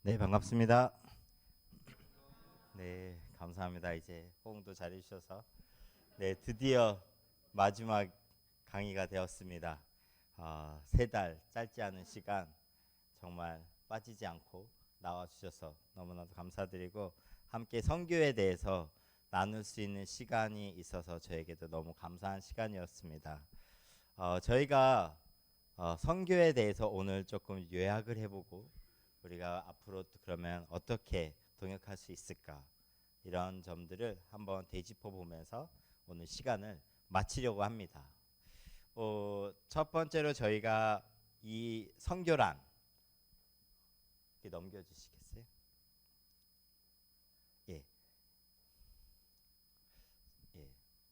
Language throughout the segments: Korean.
네, 반갑습니다. 네, 감사합니다. 이제 호응도 잘해주셔서 네, 드디어 마지막 강의가 되었습니다. 3달 짧지 않은 시간 정말 빠지지 않고 나와주셔서 너무나도 감사드리고 함께 선교에 대해서 나눌 수 있는 시간이 있어서 저에게도 너무 감사한 시간이었습니다. 저희가 선교에 대해서 오늘 조금 요약을 해보고 우리가 앞으로 그러면 어떻게 동역할 수 있을까 이런 점들을 한번 되짚어 보면서 오늘 시간을 마치려고 합니다. 첫 번째로 저희가 이 선교란 이렇게 넘겨주시겠어요? 예,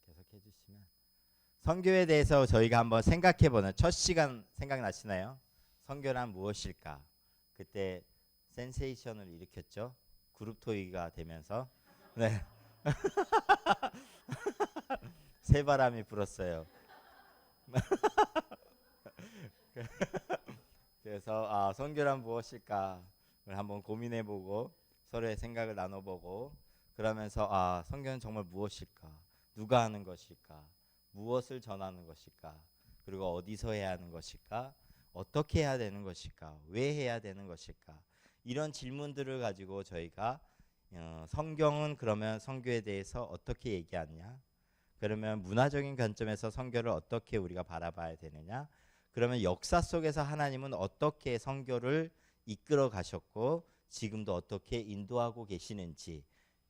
계속해 주시면 선교에 대해서 저희가 한번 생각해보는 첫 시간 생각나시나요? 선교란 무엇일까? 그때 센세이션을 일으켰죠. 그룹 토의가 되면서 네. 새바람이 불었어요. 그래서 선교란 무엇일까를 한번 고민해보고 서로의 생각을 나눠보고 그러면서 선교는 정말 무엇일까? 누가 하는 것일까? 무엇을 전하는 것일까? 그리고 어디서 해야 하는 것일까? 어떻게 해야 되는 것일까? 왜 해야 되는 것일까? 이런 질문들을 가지고 저희가 성경은 그러면 선교에 대해서 어떻게 얘기하느냐? 그러면 문화적인 관점에서 선교를 어떻게 우리가 바라봐야 되느냐? 그러면 역사 속에서 하나님은 어떻게 선교를 이끌어 가셨고 지금도 어떻게 인도하고 계시는지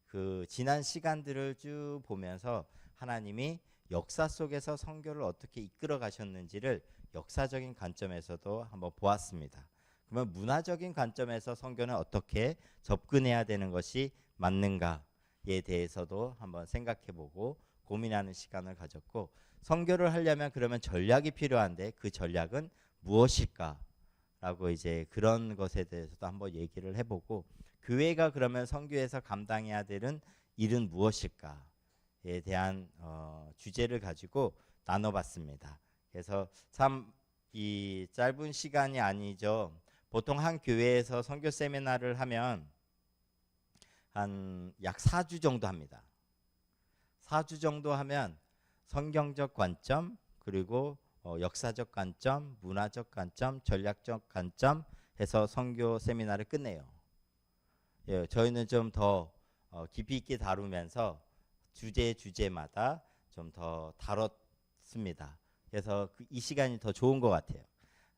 그 지난 시간들을 쭉 보면서 하나님이 역사 속에서 선교를 어떻게 이끌어 가셨는지를 역사적인 관점에서도 한번 보았습니다. 그러면 문화적인 관점에서 선교는 어떻게 접근해야 되는 것이 맞는가에 대해서도 한번 생각해보고 고민하는 시간을 가졌고 선교를 하려면 그러면 전략이 필요한데 그 전략은 무엇일까라고 이제 그런 것에 대해서도 한번 얘기를 해보고 교회가 그러면 선교에서 감당해야 되는 일은 무엇일까에 대한 주제를 가지고 나눠봤습니다. 그래서 참 이 짧은 시간이 아니죠. 보통 한 교회에서 선교 세미나를 하면 한 약 4주 정도 합니다. 4주 정도 하면 성경적 관점 그리고 역사적 관점, 문화적 관점, 전략적 관점 해서 선교 세미나를 끝내요. 예, 저희는 좀 더 깊이 있게 다루면서 주제마다 좀 더 다뤘습니다. 그래서 이 시간이 더 좋은 것 같아요.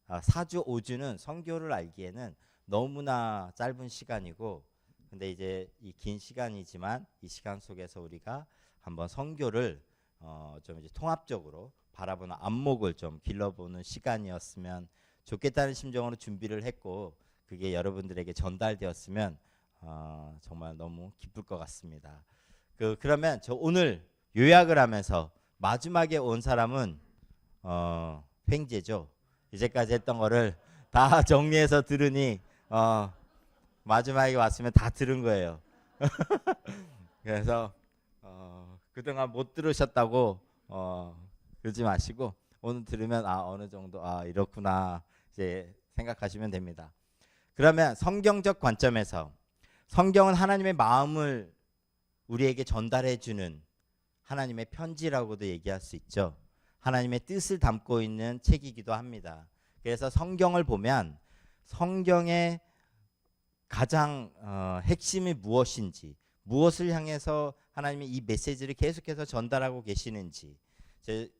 4주 5주는 선교를 알기에는 너무나 짧은 시간이고 근데 이제 이 긴 시간이지만 이 시간 속에서 우리가 한번 선교를 좀 이제 통합적으로 바라보는 안목을 좀 길러보는 시간이었으면 좋겠다는 심정으로 준비를 했고 그게 여러분들에게 전달되었으면 정말 너무 기쁠 것 같습니다. 그러면 저 오늘 요약을 하면서 마지막에 온 사람은 횡재죠. 이제까지 했던 거를 다 정리해서 들으니 마지막에 왔으면 다 들은 거예요. 그래서 그동안 못 들으셨다고 그러지 마시고 오늘 들으면 어느 정도 이렇구나 이제 생각하시면 됩니다. 그러면 성경적 관점에서 성경은 하나님의 마음을 우리에게 전달해 주는 하나님의 편지라고도 얘기할 수 있죠. 하나님의 뜻을 담고 있는 책이기도 합니다. 그래서 성경을 보면 성경의 가장 핵심이 무엇인지 무엇을 향해서 하나님이 이 메시지를 계속해서 전달하고 계시는지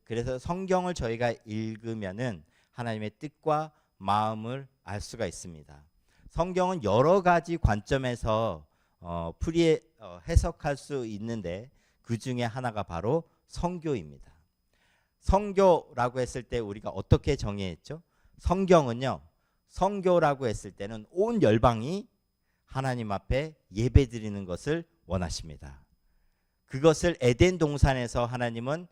그래서 성경을 저희가 읽으면은 하나님의 뜻과 마음을 알 수가 있습니다. 성경은 여러 가지 관점에서 해석할 수 있는데 그 중에 하나가 바로 선교입니다. 선교라고 했을 때 우리가 어떻게 정의했죠? 성경은요. 선교라고 했을 때는 온 열방이 하나님 앞에 예배드리는 것을 원하십니다. 그것을 에덴 동산에서 하나님은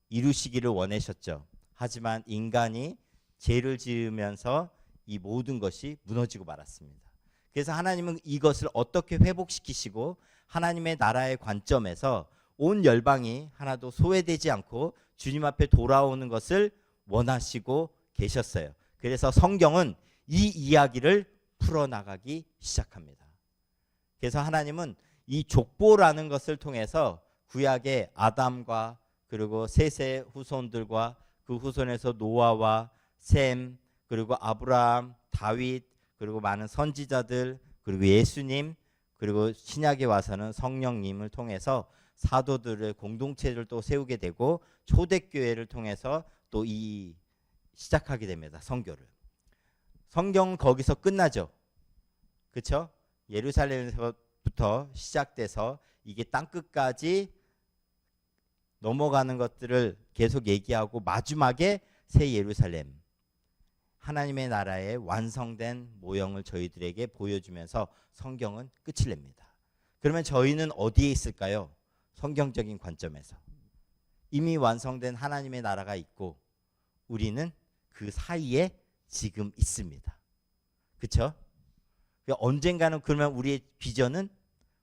이루시기를 원하셨죠. 하지만 인간이 죄를 지으면서 이 모든 것이 무너지고 말았습니다. 그래서 하나님은 이것을 어떻게 회복시키시고 하나님의 나라의 관점에서 온 열방이 하나도 소외되지 않고 주님 앞에 돌아오는 것을 원하시고 계셨어요. 그래서 성경은 이 이야기를 풀어나가기 시작합니다. 그래서 하나님은 이 족보라는 것을 통해서 구약의 아담과 그리고 셋의 후손들과 그 후손에서 노아와 셈, 그리고 아브라함, 다윗, 그리고 많은 선지자들, 그리고 예수님, 그리고 신약에 와서는 성령님을 통해서 사도들의 공동체를 또 세우게 되고 초대교회를 통해서 또 이 시작하게 됩니다. 선교를. 성경은 거기서 끝나죠. 그렇죠? 예루살렘에서부터 시작돼서 이게 땅끝까지 넘어가는 것들을 계속 얘기하고 마지막에 새 예루살렘, 하나님의 나라의 완성된 모형을 저희들에게 보여주면서 성경은 끝을 냅니다. 그러면 저희는 어디에 있을까요? 성경적인 관점에서 이미 완성된 하나님의 나라가 있고 우리는 그 사이에 지금 있습니다. 그렇죠? 언젠가는 그러면 우리의 비전은,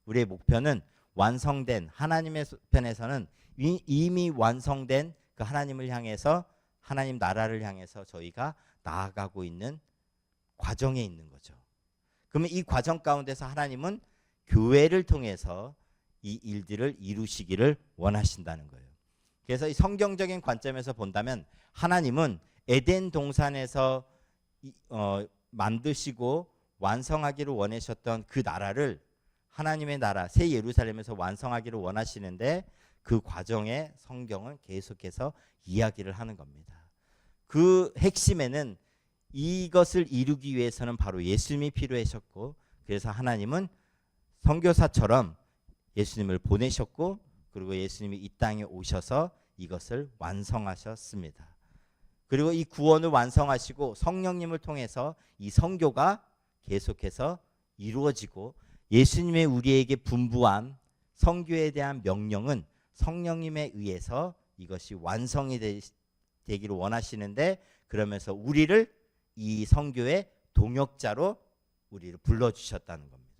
우리의 목표는 완성된, 하나님의 편에서는 이미 완성된 그 하나님을 향해서, 하나님 나라를 향해서 저희가 나아가고 있는 과정에 있는 거죠. 그러면 이 과정 가운데서 하나님은 교회를 통해서 이 일들을 이루시기를 원하신다는 거예요. 그래서 이 성경적인 관점에서 본다면 하나님은 에덴 동산에서 만드시고 완성하기를 원하셨던 그 나라를, 하나님의 나라 새 예루살렘에서 완성하기를 원하시는데 그 과정에 성경은 계속해서 이야기를 하는 겁니다. 그 핵심에는 이것을 이루기 위해서는 바로 예수님이 필요하셨고, 그래서 하나님은 선교사처럼 예수님을 보내셨고, 그리고 예수님이 이 땅에 오셔서 이것을 완성하셨습니다. 그리고 이 구원을 완성하시고 성령님을 통해서 이 선교가 계속해서 이루어지고, 예수님의 우리에게 분부한 선교에 대한 명령은 성령님에 의해서 이것이 완성이 되기를 원하시는데, 그러면서 우리를 이 선교의 동역자로 우리를 불러주셨다는 겁니다.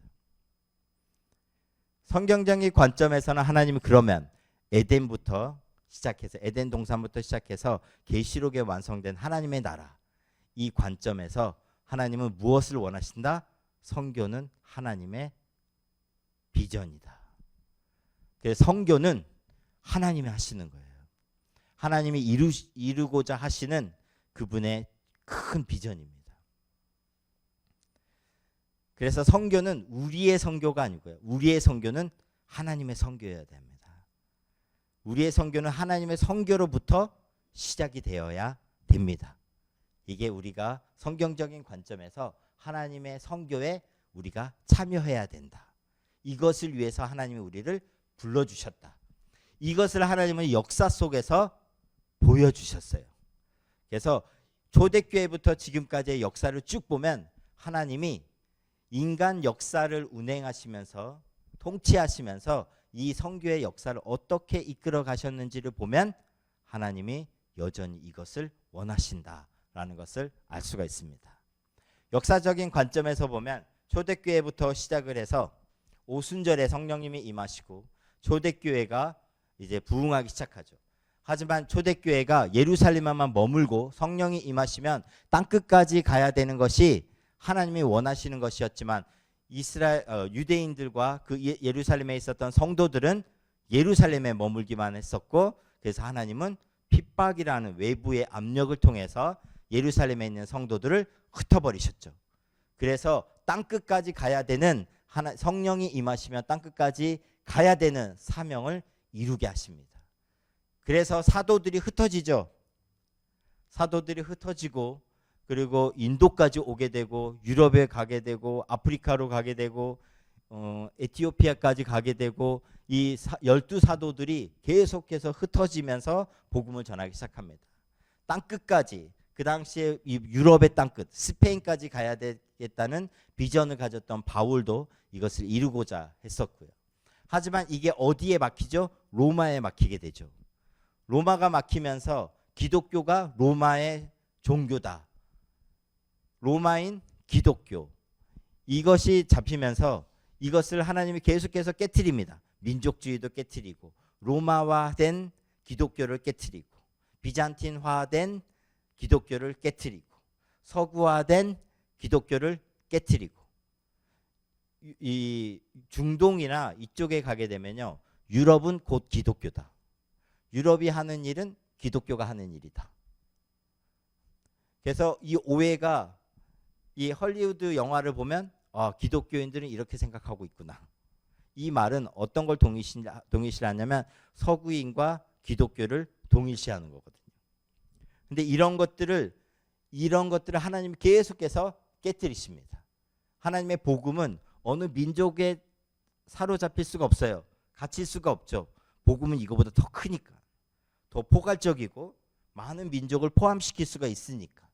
성경적인 관점에서는 하나님은 그러면 에덴부터 시작해서, 에덴 동산부터 시작해서 계시록에 완성된 하나님의 나라, 이 관점에서 하나님은 무엇을 원하신다? 선교는 하나님의 비전이다. 그래서 선교는 하나님이 하시는 거예요. 하나님이 이루고자 하시는 그분의 큰 비전입니다. 그래서 선교는 우리의 선교가 아니고요. 우리의 선교는 하나님의 선교여야 됩니다. 우리의 선교는 하나님의 선교로부터 시작이 되어야 됩니다. 이게 우리가 성경적인 관점에서 하나님의 선교에 우리가 참여해야 된다. 이것을 위해서 하나님이 우리를 불러주셨다. 이것을 하나님은 역사 속에서 보여주셨어요. 그래서 초대교회부터 지금까지의 역사를 쭉 보면 하나님이 인간 역사를 운행하시면서 통치하시면서 이 선교의 역사를 어떻게 이끌어 가셨는지를 보면 하나님이 여전히 이것을 원하신다라는 것을 알 수가 있습니다. 역사적인 관점에서 보면 초대교회부터 시작을 해서 오순절에 성령님이 임하시고 초대교회가 이제 부흥하기 시작하죠. 하지만 초대교회가 예루살렘에만 머물고 성령이 임하시면 땅끝까지 가야 되는 것이 하나님이 원하시는 것이었지만 유대인들과 그 예루살렘에 있었던 성도들은 예루살렘에 머물기만 했었고, 그래서 하나님은 핍박이라는 외부의 압력을 통해서 예루살렘에 있는 성도들을 흩어버리셨죠. 그래서 땅끝까지 가야 되는, 성령이 임하시면 땅끝까지 가야 되는 사명을 이루게 하십니다. 그래서 사도들이 흩어지죠. 사도들이 ht어지고, 그리고 인도까지 오게 되고, 유럽에 가게 되고, 아프리카로 가게 되고, 에티오피아까지 가게 되고, 이 12사도들이 계속해서 흩어지면서 복음을 전하기 시작합니다. 땅끝까지, 그 당시에 유럽의 땅끝, 스페인까지 가야 되겠다는 비전을 가졌던 바울도 이것을 이루고자 했었고요. 하지만 이게 어디에 막히죠? 로마에 막히게 되죠. 로마가 막히면서 기독교가 로마의 종교다, 로마인 기독교, 이것이 잡히면서 이것을 하나님이 계속해서 깨트립니다. 민족주의도 깨트리고, 로마화된 기독교를 깨트리고, 비잔틴화된 기독교를 깨트리고, 서구화된 기독교를 깨트리고, 이 중동이나 이쪽에 가게 되면요, 유럽은 곧 기독교다. 유럽이 하는 일은 기독교가 하는 일이다. 그래서 이 오해가, 이 헐리우드 영화를 보면 기독교인들은 이렇게 생각하고 있구나. 이 말은 어떤 걸 동일시하냐면 서구인과 기독교를 동일시하는 거거든요. 근데 이런 것들을 하나님이 계속해서 깨뜨리십니다. 하나님의 복음은 어느 민족에 사로잡힐 수가 없어요. 갇힐 수가 없죠. 복음은 이거보다 더 크니까, 더 포괄적이고 많은 민족을 포함시킬 수가 있으니까.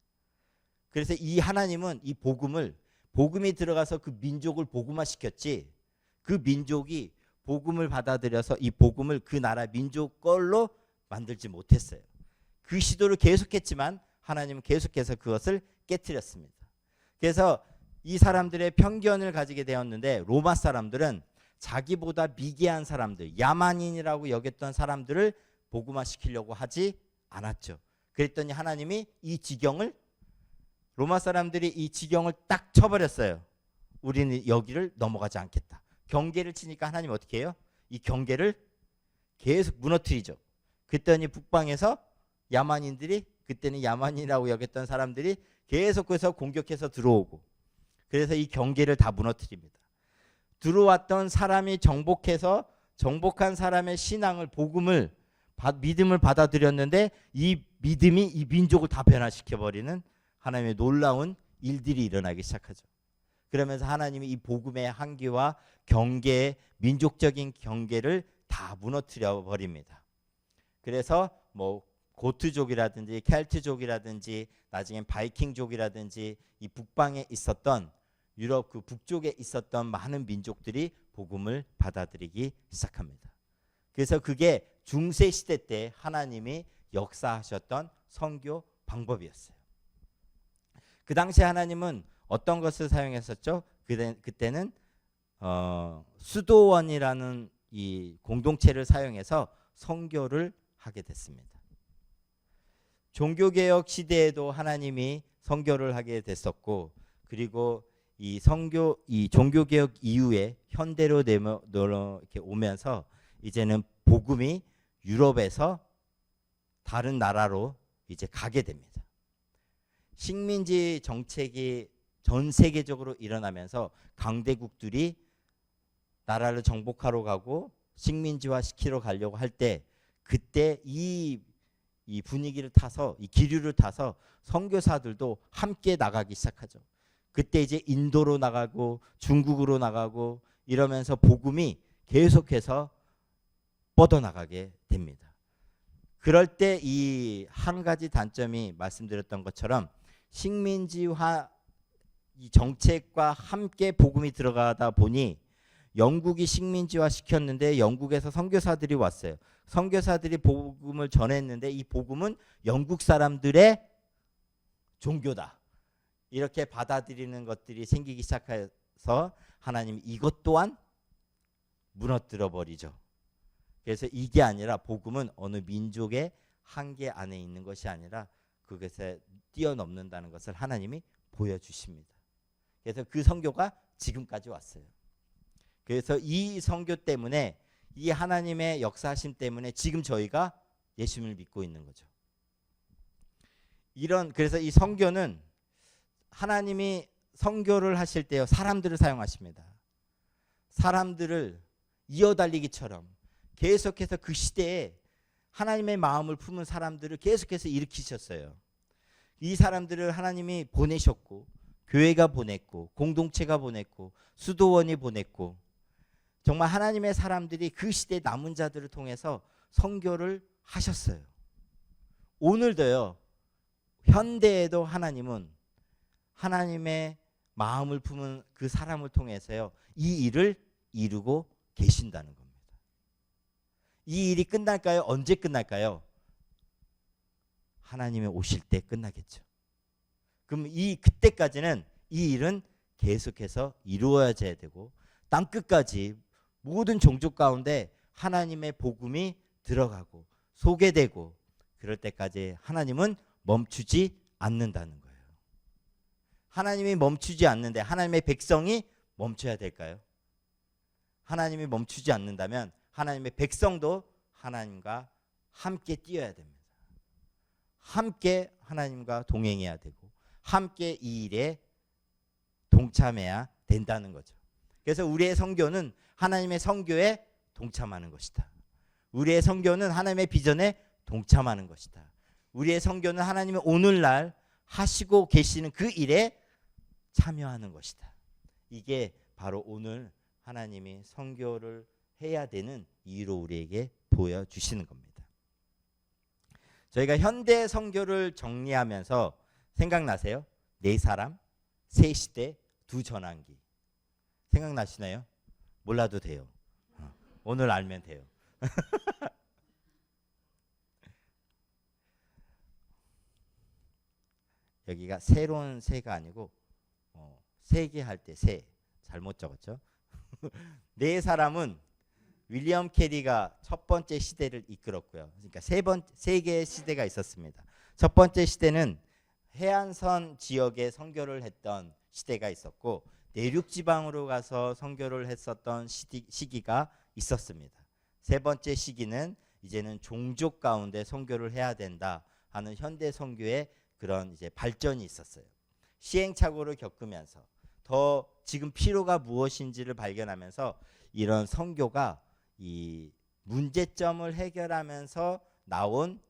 그래서 이 하나님은 이 복음이 들어가서 그 민족을 복음화시켰지, 그 민족이 복음을 받아들여서 이 복음을 그 나라 민족 걸로 만들지 못했어요. 그 시도를 계속했지만 하나님은 계속해서 그것을 깨트렸습니다. 그래서 이 사람들의 편견을 가지게 되었는데, 로마 사람들은 자기보다 미개한 사람들, 야만인이라고 여겼던 사람들을 복음화시키려고 하지 않았죠. 그랬더니 하나님이 이 지경을, 로마 사람들이 이 지경을 딱 쳐버렸어요. 우리는 여기를 넘어가지 않겠다. 경계를 치니까 하나님 어떻게 해요? 이 경계를 계속 무너뜨리죠. 그랬더니 북방에서 야만인들이, 그때는 야만인이라고 여겼던 사람들이 계속해서 공격해서 들어오고, 그래서 이 경계를 다 무너뜨립니다. 들어왔던 사람이 정복한 사람의 신앙을, 복음을, 믿음을 받아들였는데 이 믿음이 이 민족을 다 변화시켜버리는 하나님의 놀라운 일들이 일어나기 시작하죠. 그러면서 하나님이 이 복음의 한계와 경계, 민족적인 경계를 다 무너뜨려 버립니다. 그래서 뭐 고트족이라든지 켈트족이라든지 나중엔 바이킹족이라든지 이 북방에 있었던, 유럽 그 북쪽에 있었던 많은 민족들이 복음을 받아들이기 시작합니다. 그래서 그게 중세 시대 때 하나님이 역사하셨던 선교 방법이었어요. 그 당시 하나님은 어떤 것을 사용했었죠? 그때는 수도원이라는 이 공동체를 사용해서 선교를 하게 됐습니다. 종교개혁 시대에도 하나님이 선교를 하게 됐었고, 그리고 이 종교개혁 이후에 현대로 이렇게 오면서 이제는 복음이 유럽에서 다른 나라로 이제 가게 됩니다. 식민지 정책이 전 세계적으로 일어나면서 강대국들이 나라를 정복하러 가고 식민지화 시키러 가려고 할 때, 그때 이 분위기를 타서, 이 기류를 타서 선교사들도 함께 나가기 시작하죠. 그때 이제 인도로 나가고 중국으로 나가고 이러면서 복음이 계속해서 뻗어나가게 됩니다. 그럴 때 이 한 가지 단점이 말씀드렸던 것처럼 식민지화 이 정책과 함께 복음이 들어가다 보니, 영국이 식민지화 시켰는데 영국에서 선교사들이 왔어요. 선교사들이 복음을 전했는데 이 복음은 영국 사람들의 종교다, 이렇게 받아들이는 것들이 생기기 시작해서 하나님이 이것 또한 무너뜨려 버리죠. 그래서 이게 아니라, 복음은 어느 민족의 한계 안에 있는 것이 아니라 그것에 뛰어넘는다는 것을 하나님이 보여주십니다. 그래서 그 선교가 지금까지 왔어요. 그래서 이 선교 때문에, 이 하나님의 역사하심 때문에 지금 저희가 예수님을 믿고 있는 거죠. 그래서 이 선교는 하나님이 선교를 하실 때요, 사람들을 사용하십니다. 사람들을 이어달리기처럼 계속해서 그 시대에 하나님의 마음을 품은 사람들을 계속해서 일으키셨어요. 이 사람들을 하나님이 보내셨고, 교회가 보냈고, 공동체가 보냈고, 수도원이 보냈고, 정말 하나님의 사람들이 그 시대 남은 자들을 통해서 선교를 하셨어요. 오늘도요, 현대에도 하나님은 하나님의 마음을 품은 그 사람을 통해서요, 이 일을 이루고 계신다는 겁니다. 이 일이 끝날까요? 언제 끝날까요? 하나님이 오실 때 끝나겠죠. 그럼 그때까지는 이 일은 계속해서 이루어져야 되고, 땅 끝까지 모든 종족 가운데 하나님의 복음이 들어가고 소개되고, 그럴 때까지 하나님은 멈추지 않는다는 거예요. 하나님이 멈추지 않는데 하나님의 백성이 멈춰야 될까요? 하나님이 멈추지 않는다면 하나님의 백성도 하나님과 함께 뛰어야 됩니다. 함께 하나님과 동행해야 되고 함께 이 일에 동참해야 된다는 거죠. 그래서 우리의 선교는 하나님의 선교에 동참하는 것이다. 우리의 선교는 하나님의 비전에 동참하는 것이다. 우리의 선교는 하나님의 오늘날 하시고 계시는 그 일에 참여하는 것이다. 이게 바로 오늘 하나님이 선교를 해야 되는 이유로 우리에게 보여주시는 겁니다. 저희가 현대 선교를 정리하면서 생각나세요? 네 사람, 세 시대, 두 전환기. 생각나시나요? 몰라도 돼요. 오늘 알면 돼요. 여기가 새로운 새가 아니고 세계 할 때 새. 잘못 적었죠? 네 사람은 윌리엄 캐리가 첫 번째 시대를 이끌었고요. 그러니까 세 개의 시대가 있었습니다. 첫 번째 시대는 해안선 지역에 선교를 했던 시대가 있었고 내륙 지방으로 가서 선교를 했었던 시기가 있었습니다. 세 번째 시기는 이제는 종족 가운데 선교를 해야 된다 하는 현대 선교의 그런 이제 발전이 있었어요. 시행착오를 겪으면서 더 지금 필요가 무엇인지를 발견하면서 이런 선교가 이 문제점을 해결하면서 나온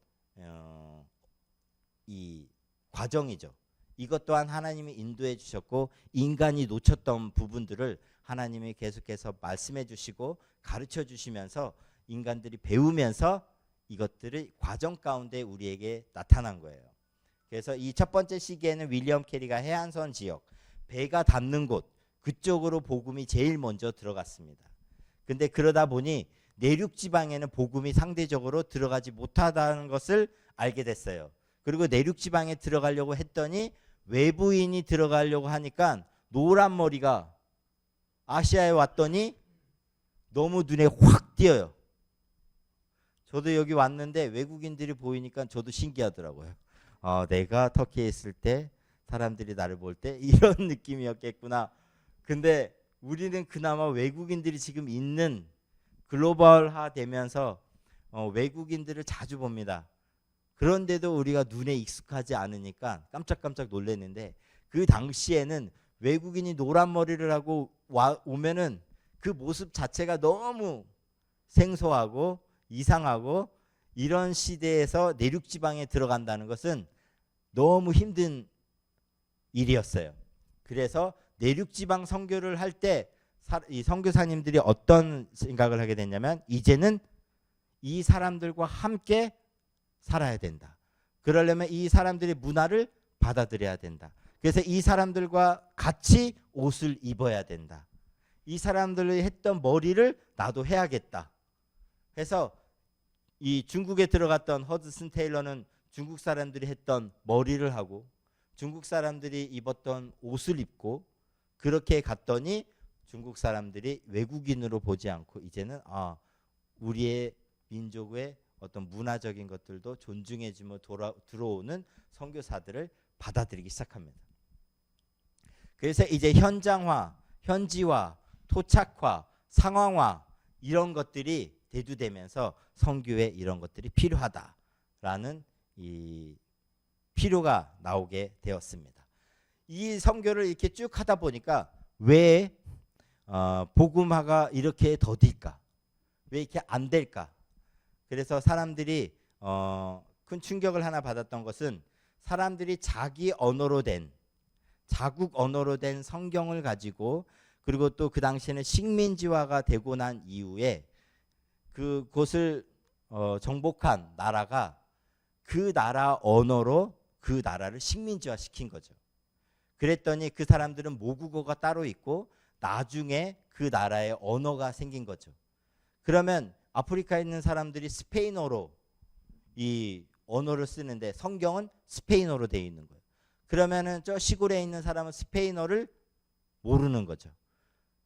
이 과정이죠. 이것 또한 하나님이 인도해 주셨고 인간이 놓쳤던 부분들을 하나님이 계속해서 말씀해 주시고 가르쳐 주시면서 인간들이 배우면서 이것들의 과정 가운데 우리에게 나타난 거예요. 그래서 이 첫 번째 시기에는 윌리엄 캐리가 해안선 지역, 배가 닿는 곳 그쪽으로 복음이 제일 먼저 들어갔습니다. 근데 그러다 보니 내륙 지방에는 복음이 상대적으로 들어가지 못하다는 것을 알게 됐어요. 그리고 내륙 지방에 들어가려고 했더니 외부인이 들어가려고 하니까 노란 머리가 아시아에 왔더니 너무 눈에 확 띄어요. 저도 여기 왔는데 외국인들이 보이니까 저도 신기하더라고요. 내가 터키에 있을 때 사람들이 나를 볼 때 이런 느낌이었겠구나. 근데 우리는 그나마 외국인들이 지금 있는 글로벌화 되면서 외국인들을 자주 봅니다. 그런데도 우리가 눈에 익숙하지 않으니까 깜짝깜짝 놀랐는데 그 당시에는 외국인이 노란 머리를 하고 오면은 그 모습 자체가 너무 생소하고 이상하고 이런 시대에서 내륙 지방에 들어간다는 것은 너무 힘든 일이었어요. 그래서 내륙 지방 선교를 할 때 이 선교사님들이 어떤 생각을 하게 됐냐면 이제는 이 사람들과 함께 살아야 된다. 그러려면 이 사람들의 문화를 받아들여야 된다. 그래서 이 사람들과 같이 옷을 입어야 된다. 이 사람들이 했던 머리를 나도 해야겠다. 해서 이 중국에 들어갔던 허드슨 테일러는 중국 사람들이 했던 머리를 하고 중국 사람들이 입었던 옷을 입고 그렇게 갔더니 중국 사람들이 외국인으로 보지 않고 이제는 우리의 민족의 어떤 문화적인 것들도 존중해주며 들어오는 선교사들을 받아들이기 시작합니다. 그래서 이제 현장화, 현지화, 토착화, 상황화 이런 것들이 대두되면서 선교에 이런 것들이 필요하다라는 이 필요가 나오게 되었습니다. 이 선교를 이렇게 쭉 하다 보니까 왜 복음화가 이렇게 더딜까? 왜 이렇게 안 될까? 그래서 사람들이 큰 충격을 하나 받았던 것은 사람들이 자기 언어로 된 자국 언어로 된 성경을 가지고 그리고 또 그 당시에는 식민지화가 되고 난 이후에 그곳을 정복한 나라가 그 나라 언어로 그 나라를 식민지화 시킨 거죠. 그랬더니 그 사람들은 모국어가 따로 있고 나중에 그 나라의 언어가 생긴 거죠. 그러면 아프리카에 있는 사람들이 스페인어로 이 언어를 쓰는데 성경은 스페인어로 되어 있는 거예요. 그러면은 저 시골에 있는 사람은 스페인어를 모르는 거죠.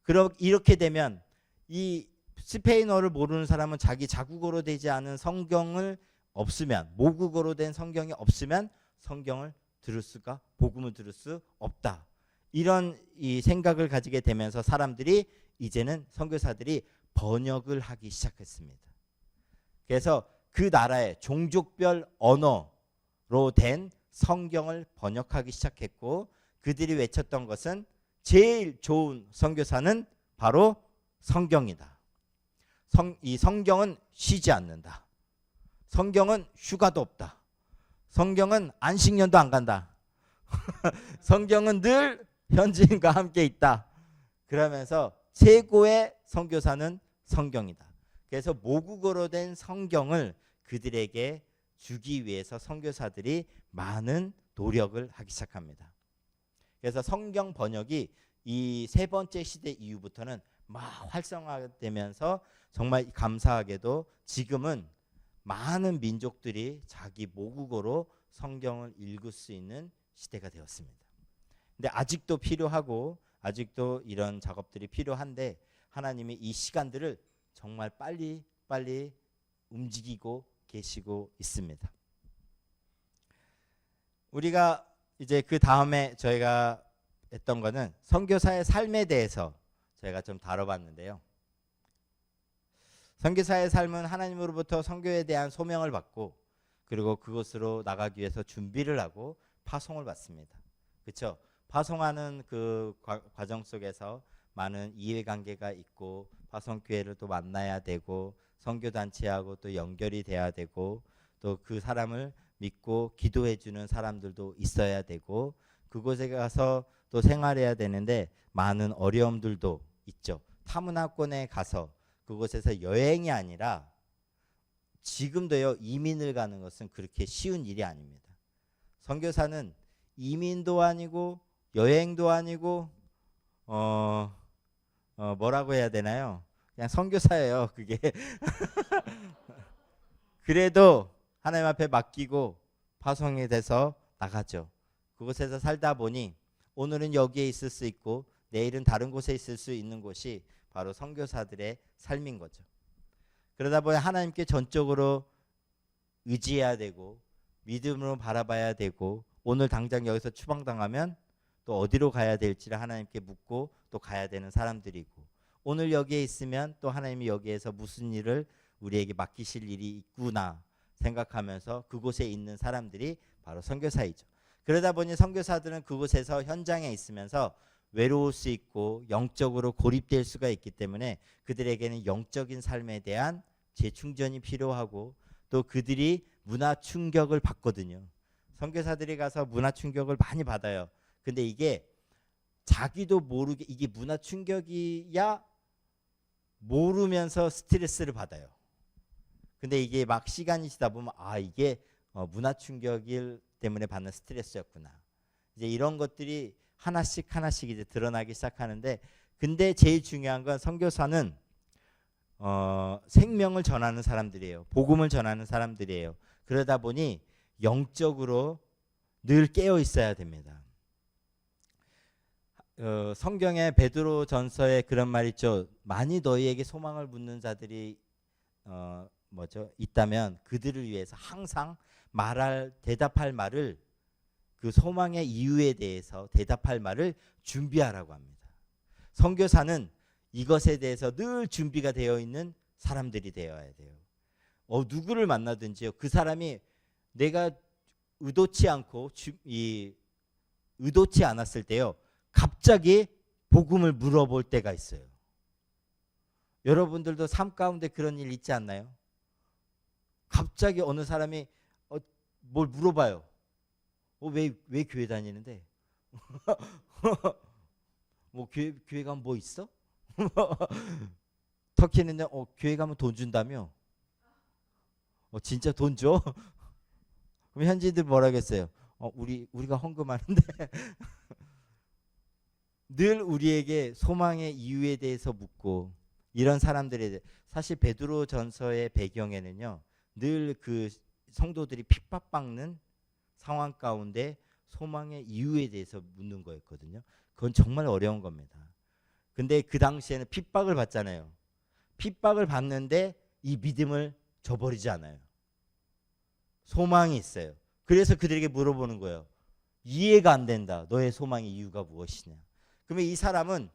그럼 이렇게 되면 이 스페인어를 모르는 사람은 자기 자국어로 되지 않은 성경을 없으면 모국어로 된 성경이 없으면 성경을 들을 수가 복음을 들을 수 없다. 이런 이 생각을 가지게 되면서 사람들이 이제는 선교사들이 번역을 하기 시작했습니다. 그래서 그 나라의 종족별 언어로 된 성경을 번역하기 시작했고, 그들이 외쳤던 것은 제일 좋은 선교사는 바로 성경이다. 이 성경은 쉬지 않는다. 성경은 휴가도 없다. 성경은 안식년도 안 간다. 성경은 늘 현지인과 함께 있다. 그러면서 최고의 선교사는 성경이다. 그래서 모국어로 된 성경을 그들에게 주기 위해서 선교사들이 많은 노력을 하기 시작합니다. 그래서 성경 번역이 이 세 번째 시대 이후부터는 막 활성화되면서 정말 감사하게도 지금은 많은 민족들이 자기 모국어로 성경을 읽을 수 있는 시대가 되었습니다. 근데 아직도 필요하고 아직도 이런 작업들이 필요한데, 하나님이 이 시간들을 정말 빨리 움직이고 계시고 있습니다. 우리가 이제 그 다음에 저희가 했던 거는 선교사의 삶에 대해서 저희가 좀 다뤄봤는데요. 선교사의 삶은 하나님으로부터 선교에 대한 소명을 받고, 그리고 그곳으로 나가기 위해서 준비를 하고 파송을 받습니다. 그렇죠? 파송하는 그 과정 속에서 많은 이해관계가 있고, 파송교회를 또 만나야 되고, 선교단체하고 또 연결이 돼야 되고, 또 그 사람을 믿고 기도해 주는 사람들도 있어야 되고, 그곳에 가서 또 생활해야 되는데 많은 어려움들도 있죠. 타문화권에 가서 그곳에서 여행이 아니라, 지금도요, 이민을 가는 것은 그렇게 쉬운 일이 아닙니다. 선교사는 이민도 아니고 여행도 아니고 뭐라고 해야 되나요? 그냥 선교사예요, 그게. 그래도 하나님 앞에 맡기고 파송이 돼서 나가죠. 그곳에서 살다 보니 오늘은 여기에 있을 수 있고 내일은 다른 곳에 있을 수 있는 곳이 바로 선교사들의 삶인 거죠. 그러다 보니 하나님께 전적으로 의지해야 되고 믿음으로 바라봐야 되고, 오늘 당장 여기서 추방당하면 또 어디로 가야 될지를 하나님께 묻고 또 가야 되는 사람들이고, 오늘 여기에 있으면 또 하나님이 여기에서 무슨 일을 우리에게 맡기실 일이 있구나 생각하면서 그곳에 있는 사람들이 바로 선교사이죠. 그러다 보니 선교사들은 그곳에서 현장에 있으면서 외로울 수 있고 영적으로 고립될 수가 있기 때문에 그들에게는 영적인 삶에 대한 재충전이 필요하고, 또 그들이 문화 충격을 받거든요. 선교사들이 가서 문화 충격을 많이 받아요. 근데 이게 자기도 모르게 이게 문화 충격이야 모르면서 스트레스를 받아요. 근데 이게 막 시간이 지다 보면 이게 문화 충격일 때문에 받는 스트레스였구나. 이제 이런 것들이 하나씩 이제 드러나기 시작하는데, 근데 제일 중요한 건 선교사는 생명을 전하는 사람들이에요. 복음을 전하는 사람들이에요. 그러다 보니 영적으로 늘 깨어 있어야 됩니다. 성경에 베드로 전서에 그런 말 있죠. 만일 너희에게 소망을 묻는 자들이 있다면 그들을 위해서 항상 대답할 말을, 그 소망의 이유에 대해서 대답할 말을 준비하라고 합니다. 선교사는 이것에 대해서 늘 준비가 되어 있는 사람들이 되어야 돼요. 누구를 만나든지요, 그 사람이 내가 의도치 않았을 때요, 갑자기 복음을 물어볼 때가 있어요. 여러분들도 삶 가운데 그런 일 있지 않나요? 갑자기 어느 사람이 뭘 물어봐요. 왜 교회 다니는데? 뭐 교회 가면 뭐 있어? 터키는 교회 가면 돈 준다며? 진짜 돈 줘? 그럼 현지인들 뭐라겠어요? 우리가 헌금하는데. 늘 우리에게 소망의 이유에 대해서 묻고, 이런 사람들에 사실 베드로 전서의 배경에는요, 늘 그 성도들이 핍박받는 상황 가운데 소망의 이유에 대해서 묻는 거였거든요. 그건 정말 어려운 겁니다. 근데 그 당시에는 핍박을 받잖아요. 핍박을 받는데 이 믿음을 저버리지 않아요. 소망이 있어요. 그래서 그들에게 물어보는 거예요. 이해가 안 된다. 너의 소망의 이유가 무엇이냐. 그러면 이 사람은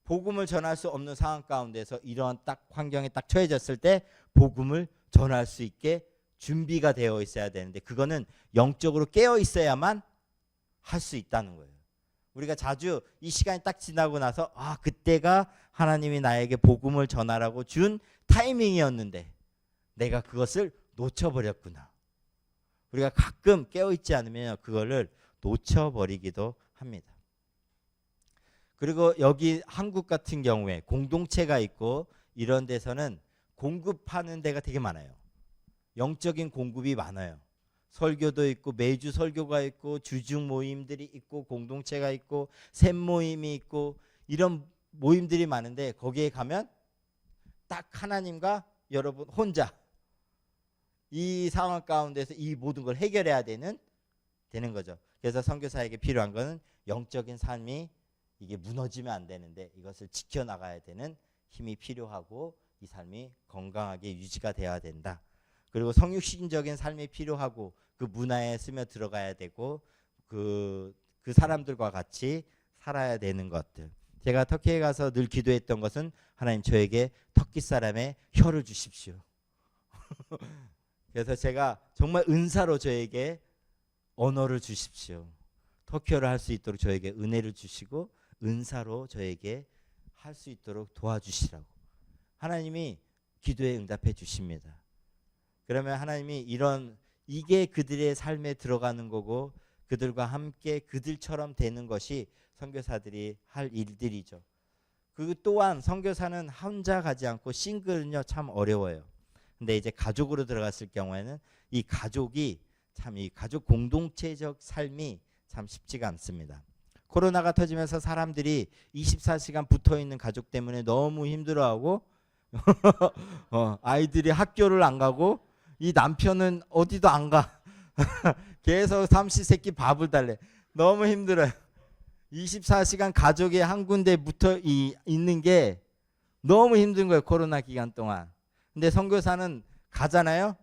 복음을 전할 수 없는 상황 가운데서 이러한 딱 환경에 딱 처해졌을 때 복음을 전할 수 있게 준비가 되어 있어야 되는데, 그거는 영적으로 깨어 있어야만 할 수 있다는 거예요. 우리가 자주 이 시간이 딱 지나고 나서 그때가 하나님이 나에게 복음을 전하라고 준 타이밍이었는데 내가 그것을 놓쳐버렸구나. 우리가 가끔 깨어있지 않으면 그거를 놓쳐버리기도 합니다. 그리고 여기 한국 같은 경우에 공동체가 있고 이런 데서는 공급하는 데가 되게 많아요. 영적인 공급이 많아요. 설교도 있고 매주 설교가 있고 주중 모임들이 있고 공동체가 있고 샘 모임이 있고 이런 모임들이 많은데, 거기에 가면 딱 하나님과 여러분 혼자 이 상황 가운데서 이 모든 걸 해결해야 되는 거죠. 그래서 선교사에게 필요한 거는 영적인 삶이 이게 무너지면 안 되는데 이것을 지켜나가야 되는 힘이 필요하고 이 삶이 건강하게 유지가 되어야 된다. 그리고 성육신적인 삶이 필요하고 그 문화에 스며 들어가야 되고 그 사람들과 같이 살아야 되는 것들. 제가 터키에 가서 늘 기도했던 것은 하나님 저에게 터키 사람의 혀를 주십시오. 그래서 제가 정말 은사로 저에게 언어를 주십시오. 터키어를 할 수 있도록 저에게 은혜를 주시고 은사로 저에게 할 수 있도록 도와주시라고 하나님이 기도에 응답해 주십니다. 그러면 하나님이 이게 그들의 삶에 들어가는 거고 그들과 함께 그들처럼 되는 것이 선교사들이 할 일들이죠. 그 또한 선교사는 혼자 가지 않고 싱글은요 참 어려워요. 근데 이제 가족으로 들어갔을 경우에는 이 가족이 참 이 가족 공동체적 삶이 참 쉽지가 않습니다. 코로나가 터지면서 사람들이 24시간 붙어 있는 가족 때문에 너무 힘들어하고 아이들이 학교를 안 가고 이 남편은 어디도 안 가. 계속 삼시세끼 밥을 달래. 너무 힘들어요. 24시간 가족이 한 군데 붙어 있는 게 너무 힘든 거예요. 코로나 기간 동안. 근데 선교사는 가잖아요.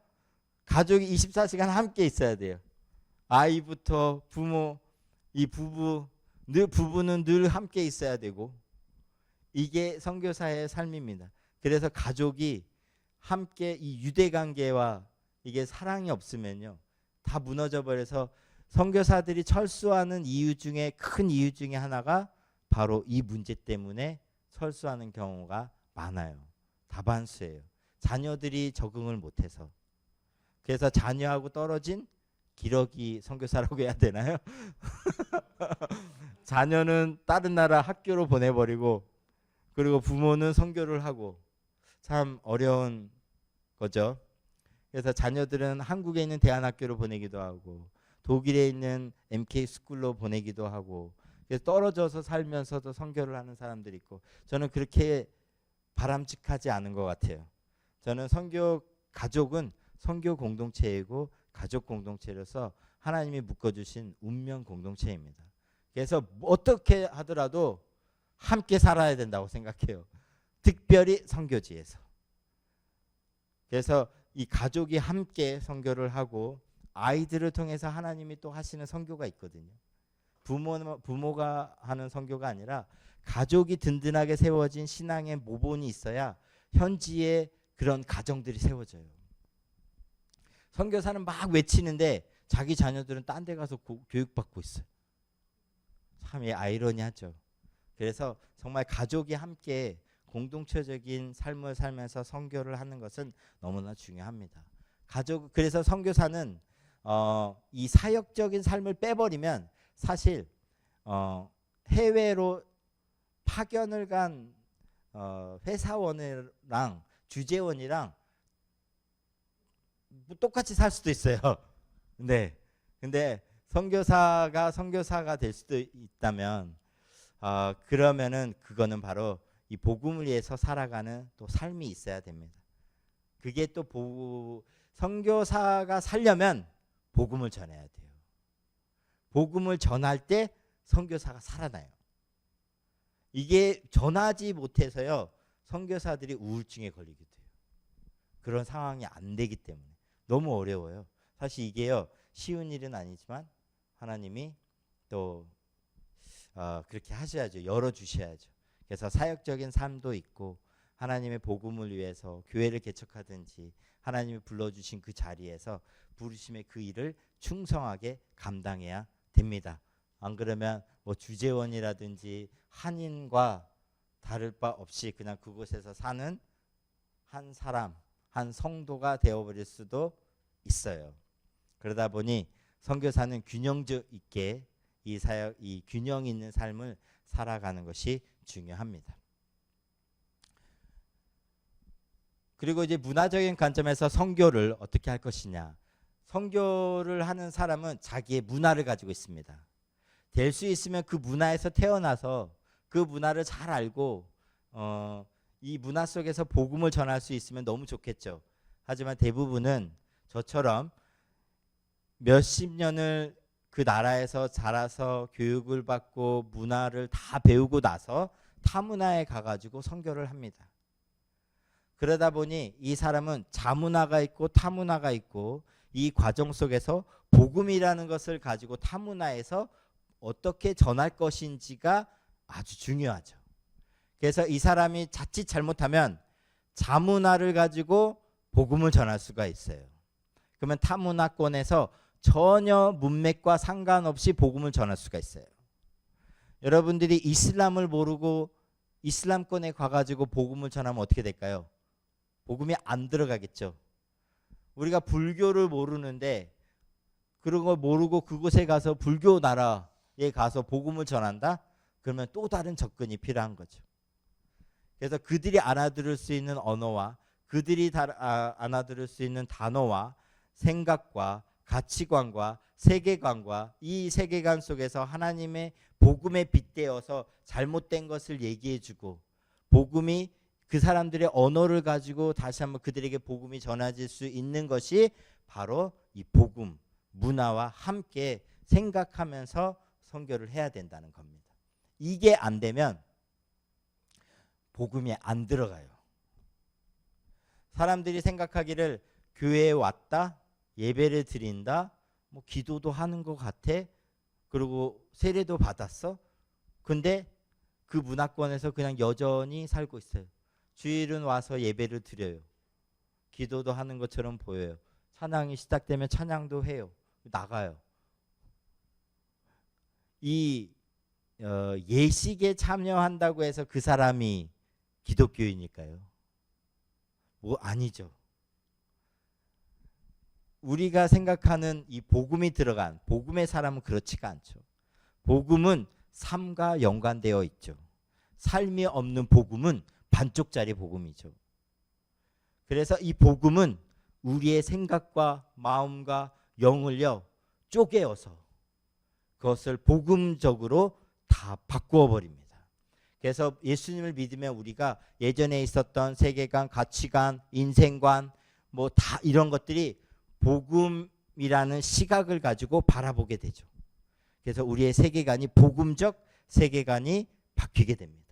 가족이 24시간 함께 있어야 돼요. 아이부터 부모, 이 부부는 늘 함께 있어야 되고 이게 선교사의 삶입니다. 그래서 가족이 함께 이 유대 관계와 이게 사랑이 없으면요 다 무너져 버려서 선교사들이 철수하는 이유 중에 큰 이유 중에 하나가 바로 이 문제 때문에 철수하는 경우가 많아요. 다반수예요. 자녀들이 적응을 못해서. 그래서 자녀하고 떨어진 기러기 선교사라고 해야 되나요? 자녀는 다른 나라 학교로 보내버리고 그리고 부모는 선교를 하고 참 어려운 거죠. 그래서 자녀들은 한국에 있는 대안학교로 보내기도 하고 독일에 있는 MK 스쿨로 보내기도 하고 그래서 떨어져서 살면서도 선교를 하는 사람들이 있고 저는 그렇게 바람직하지 않은 것 같아요. 저는 가족은 선교 공동체이고 가족 공동체로서 하나님이 묶어주신 운명 공동체입니다. 그래서 어떻게 하더라도 함께 살아야 된다고 생각해요. 특별히 선교지에서. 그래서 이 가족이 함께 선교를 하고 아이들을 통해서 하나님이 또 하시는 선교가 있거든요. 부모가 하는 선교가 아니라 가족이 든든하게 세워진 신앙의 모본이 있어야 현지에 그런 가정들이 세워져요. 선교사는 막 외치는데 자기 자녀들은 딴 데 가서 교육받고 있어요. 참 아이러니하죠. 그래서 정말 가족이 함께 공동체적인 삶을 살면서 선교를 하는 것은 너무나 중요합니다. 그래서 선교사는 이 사역적인 삶을 빼버리면 사실 해외로 파견을 간 회사원이랑 주재원이랑 똑같이 살 수도 있어요. 네. 근데 선교사가 될 수도 있다면 그러면은 그거는 바로 이 복음을 위해서 살아가는 또 삶이 있어야 됩니다. 그게 또 선교사가 살려면 복음을 전해야 돼요. 복음을 전할 때 선교사가 살아나요. 이게 전하지 못해서요 선교사들이 우울증에 걸리게 돼요. 그런 상황이 안 되기 때문에 너무 어려워요. 사실 이게요 쉬운 일은 아니지만 하나님이 또 그렇게 하셔야죠. 열어주셔야죠. 그래서 사역적인 삶도 있고 하나님의 복음을 위해서 교회를 개척하든지 하나님이 불러주신 그 자리에서 부르심의 그 일을 충성하게 감당해야 됩니다. 안 그러면 뭐 주재원이라든지 한인과 다를 바 없이 그냥 그곳에서 사는 한 사람, 한 성도가 되어버릴 수도 있어요. 그러다 보니 선교사는 균형적 있게 이 균형 있는 삶을 살아가는 것이 중요합니다. 그리고 이제 문화적인 관점에서 선교를 어떻게 할 것이냐. 선교를 하는 사람은 자기의 문화를 가지고 있습니다. 될 수 있으면 그 문화에서 태어나서 그 문화를 잘 알고 이 문화 속에서 복음을 전할 수 있으면 너무 좋겠죠. 하지만 대부분은 저처럼 몇십 년을 그 나라에서 자라서 교육을 받고 문화를 다 배우고 나서 타 문화에 가가지고 선교를 합니다. 그러다 보니 이 사람은 자문화가 있고 타문화가 있고 이 과정 속에서 복음이라는 것을 가지고 타문화에서 어떻게 전할 것인지가 아주 중요하죠. 그래서 이 사람이 자칫 잘못하면 자문화를 가지고 복음을 전할 수가 있어요. 그러면 타문화권에서 전혀 문맥과 상관없이 복음을 전할 수가 있어요. 여러분들이 이슬람을 모르고 이슬람권에 가가지고 복음을 전하면 어떻게 될까요? 복음이 안 들어가겠죠. 우리가 불교를 모르는데 그런 걸 모르고 그곳에 가서 불교 나라에 가서 복음을 전한다? 그러면 또 다른 접근이 필요한 거죠. 그래서 그들이 알아들을 수 있는 언어와 그들이 알아들을 수 있는 단어와 생각과 가치관과 세계관과 이 세계관 속에서 하나님의 복음에 빗대어서 잘못된 것을 얘기해주고 복음이 그 사람들의 언어를 가지고 다시 한번 그들에게 복음이 전해질 수 있는 것이 바로 이 복음, 문화와 함께 생각하면서 선교를 해야 된다는 겁니다. 이게 안 되면 복음이 안 들어가요. 사람들이 생각하기를 교회에 왔다, 예배를 드린다, 뭐 기도도 하는 것 같아, 그리고 세례도 받았어. 근데 그 문화권에서 그냥 여전히 살고 있어요. 주일은 와서 예배를 드려요. 기도도 하는 것처럼 보여요. 찬양이 시작되면 찬양도 해요. 나가요. 이 예식에 참여한다고 해서 그 사람이 기독교이니까요. 뭐 아니죠. 우리가 생각하는 이 복음이 들어간 복음의 사람은 그렇지가 않죠. 복음은 삶과 연관되어 있죠. 삶이 없는 복음은 반쪽짜리 복음이죠. 그래서 이 복음은 우리의 생각과 마음과 영을요 쪼개어서 그것을 복음적으로 다 바꾸어 버립니다. 그래서 예수님을 믿으면 우리가 예전에 있었던 세계관, 가치관, 인생관 뭐 다 이런 것들이 복음이라는 시각을 가지고 바라보게 되죠. 그래서 우리의 세계관이 복음적 세계관이 바뀌게 됩니다.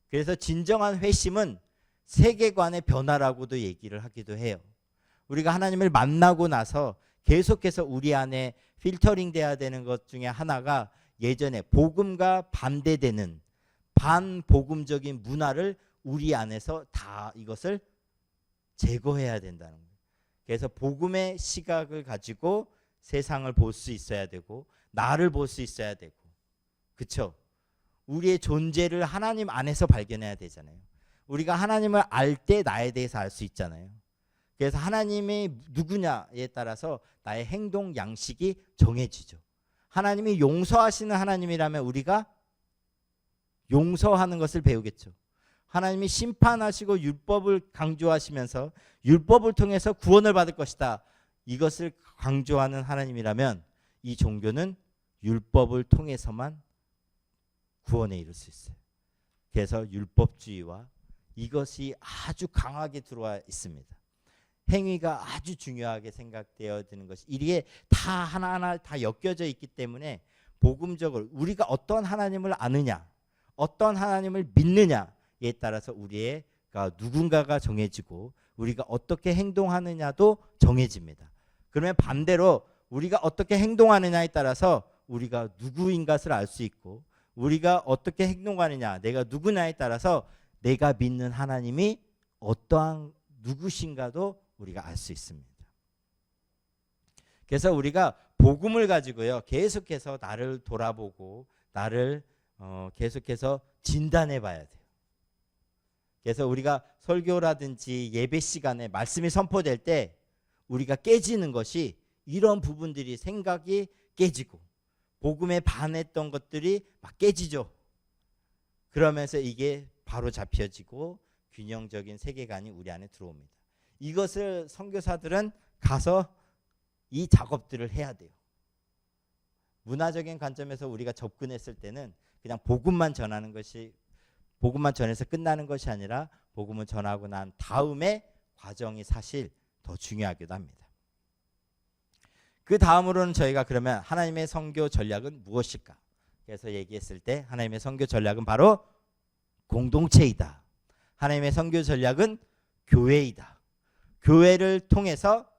그래서 진정한 회심은 세계관의 변화라고도 얘기를 하기도 해요. 우리가 하나님을 만나고 나서 계속해서 우리 안에 필터링 돼야 되는 것 중에 하나가 예전에 복음과 반대되는 반복음적인 문화를 우리 안에서 다 이것을 제거해야 된다는 거예요. 그래서 복음의 시각을 가지고 세상을 볼 수 있어야 되고 나를 볼 수 있어야 되고 그렇죠? 우리의 존재를 하나님 안에서 발견해야 되잖아요. 우리가 하나님을 알 때 나에 대해서 알 수 있잖아요. 그래서 하나님이 누구냐에 따라서 나의 행동 양식이 정해지죠. 하나님이 용서하시는 하나님이라면 우리가 용서하는 것을 배우겠죠. 하나님이 심판하시고 율법을 강조하시면서 율법을 통해서 구원을 받을 것이다. 이것을 강조하는 하나님이라면 이 종교는 율법을 통해서만 구원에 이를 수 있어요. 그래서 율법주의와 이것이 아주 강하게 들어와 있습니다. 행위가 아주 중요하게 생각되어 드는 것이 이게 다 하나하나 다 엮여져 있기 때문에 복음적으로 우리가 어떤 하나님을 아느냐 어떤 하나님을 믿느냐에 따라서 우리의 누군가가 정해지고 우리가 어떻게 행동하느냐도 정해집니다. 그러면 반대로 우리가 어떻게 행동하느냐에 따라서 우리가 누구인 것을 알 수 있고 우리가 어떻게 행동하느냐, 내가 누구냐에 따라서 내가 믿는 하나님이 어떠한 누구신가도 우리가 알 수 있습니다. 그래서 우리가 복음을 가지고요 계속해서 나를 돌아보고 나를 계속해서 진단해 봐야 돼요. 그래서 우리가 설교라든지 예배 시간에 말씀이 선포될 때 우리가 깨지는 것이 이런 부분들이 생각이 깨지고 복음에 반했던 것들이 막 깨지죠. 그러면서 이게 바로 잡혀지고 균형적인 세계관이 우리 안에 들어옵니다. 이것을 선교사들은 가서 이 작업들을 해야 돼요. 문화적인 관점에서 우리가 접근했을 때는 그냥 복음만 전하는 것이, 복음만 전해서 끝나는 것이 아니라 복음을 전하고 난 다음에 과정이 사실 더 중요하기도 합니다. 그 다음으로는 저희가 그러면 하나님의 선교 전략은 무엇일까? 그래서 얘기했을 때 하나님의 선교 전략은 바로 공동체이다. 하나님의 선교 전략은 교회이다. 교회를 통해서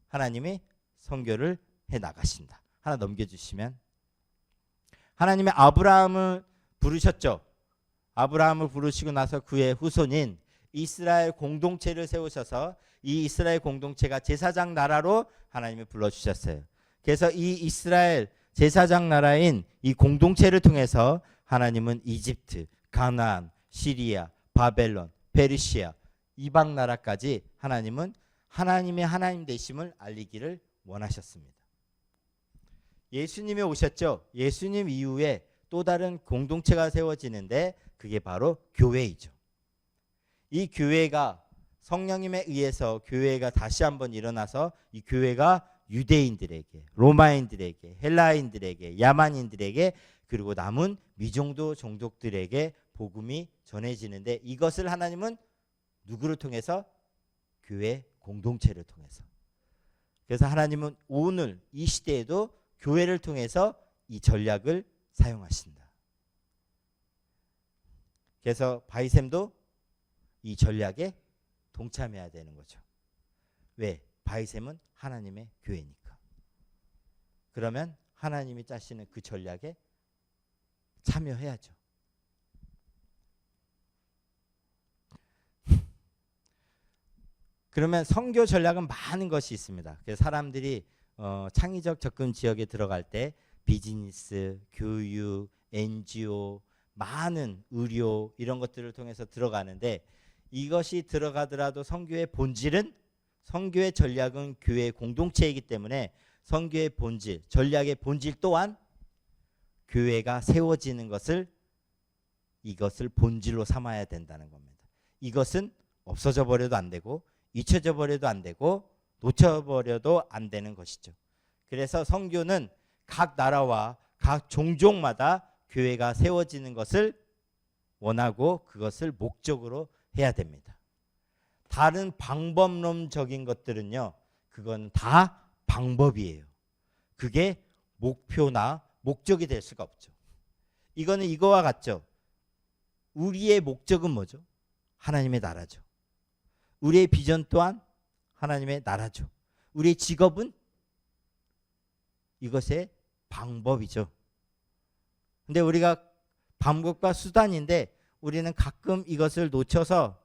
하나님이 선교를 해 나가신다. 하나 넘겨주시면, 하나님의 아브라함을 부르셨죠. 아브라함을 부르시고 나서 그의 후손인 이스라엘 공동체를 세우셔서 이 이스라엘 공동체가 제사장 나라로 하나님이 불러주셨어요. 그래서 이 이스라엘 제사장 나라인 이 공동체를 통해서 하나님은 이집트, 가나안, 시리아, 바벨론, 페르시아, 이방 나라까지 하나님은 하나님의 하나님 되심을 알리기를 원하셨습니다. 예수님이 오셨죠. 예수님 이후에 또 다른 공동체가 세워지는데 그게 바로 교회이죠. 이 교회가 성령님에 의해서 교회가 다시 한번 일어나서 이 교회가 유대인들에게, 로마인들에게, 헬라인들에게, 야만인들에게, 그리고 남은 미종도 종족들에게 복음이 전해지는데, 이것을 하나님은 누구를 통해서? 교회 공동체를 통해서. 그래서 하나님은 오늘 이 시대에도 교회를 통해서 이 전략을 사용하신다. 그래서 바이샘도 이 전략에 동참해야 되는 거죠. 왜? 바이샘은 하나님의 교회니까. 그러면 하나님이 짜시는 그 전략에 참여해야죠. 그러면 선교 전략은 많은 것이 있습니다. 그래서 사람들이 창의적 접근 지역에 들어갈 때 비즈니스, 교육, NGO, 많은 의료 이런 것들을 통해서 들어가는데, 이것이 들어가더라도 선교의 본질은, 선교의 전략은 교회 공동체이기 때문에 선교의 본질, 전략의 본질 또한 교회가 세워지는 것을, 이것을 본질로 삼아야 된다는 겁니다. 이것은 없어져 버려도 안 되고 잊혀져 버려도 안 되고 놓쳐버려도 안 되는 것이죠. 그래서 선교는 각 나라와 각 종족마다 교회가 세워지는 것을 원하고 그것을 목적으로 해야 됩니다. 다른 방법론적인 것들은요, 그건 다 방법이에요. 그게 목표나 목적이 될 수가 없죠. 이거는 이거와 같죠. 우리의 목적은 뭐죠? 하나님의 나라죠. 우리의 비전 또한 하나님의 나라죠. 우리의 직업은 이것의 방법이죠. 근데 우리가 방법과 수단인데 우리는 가끔 이것을 놓쳐서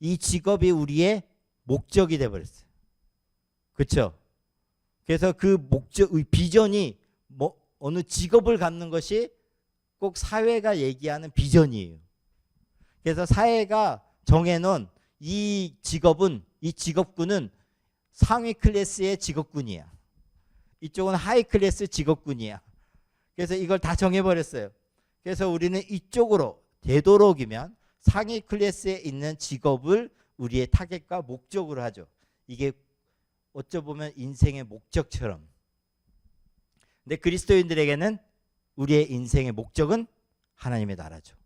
이 직업이 우리의 목적이 되어버렸어요. 그렇죠? 그래서 그 목적, 비전이 어느 직업을 갖는 것이 꼭 사회가 얘기하는 비전이에요. 그래서 사회가 정해놓은 이 직업은, 이 직업군은 상위 클래스의 직업군이야. 이쪽은 하이 클래스 직업군이야. 그래서 이걸 다 정해버렸어요. 그래서 우리는 이쪽으로 되도록이면 상위 클래스에 있는 직업을 우리의 타겟과 목적으로 하죠. 이게 어쩌보면 인생의 목적처럼. 근데 그리스도인들에게는 우리의 인생의 목적은 하나님의 나라죠.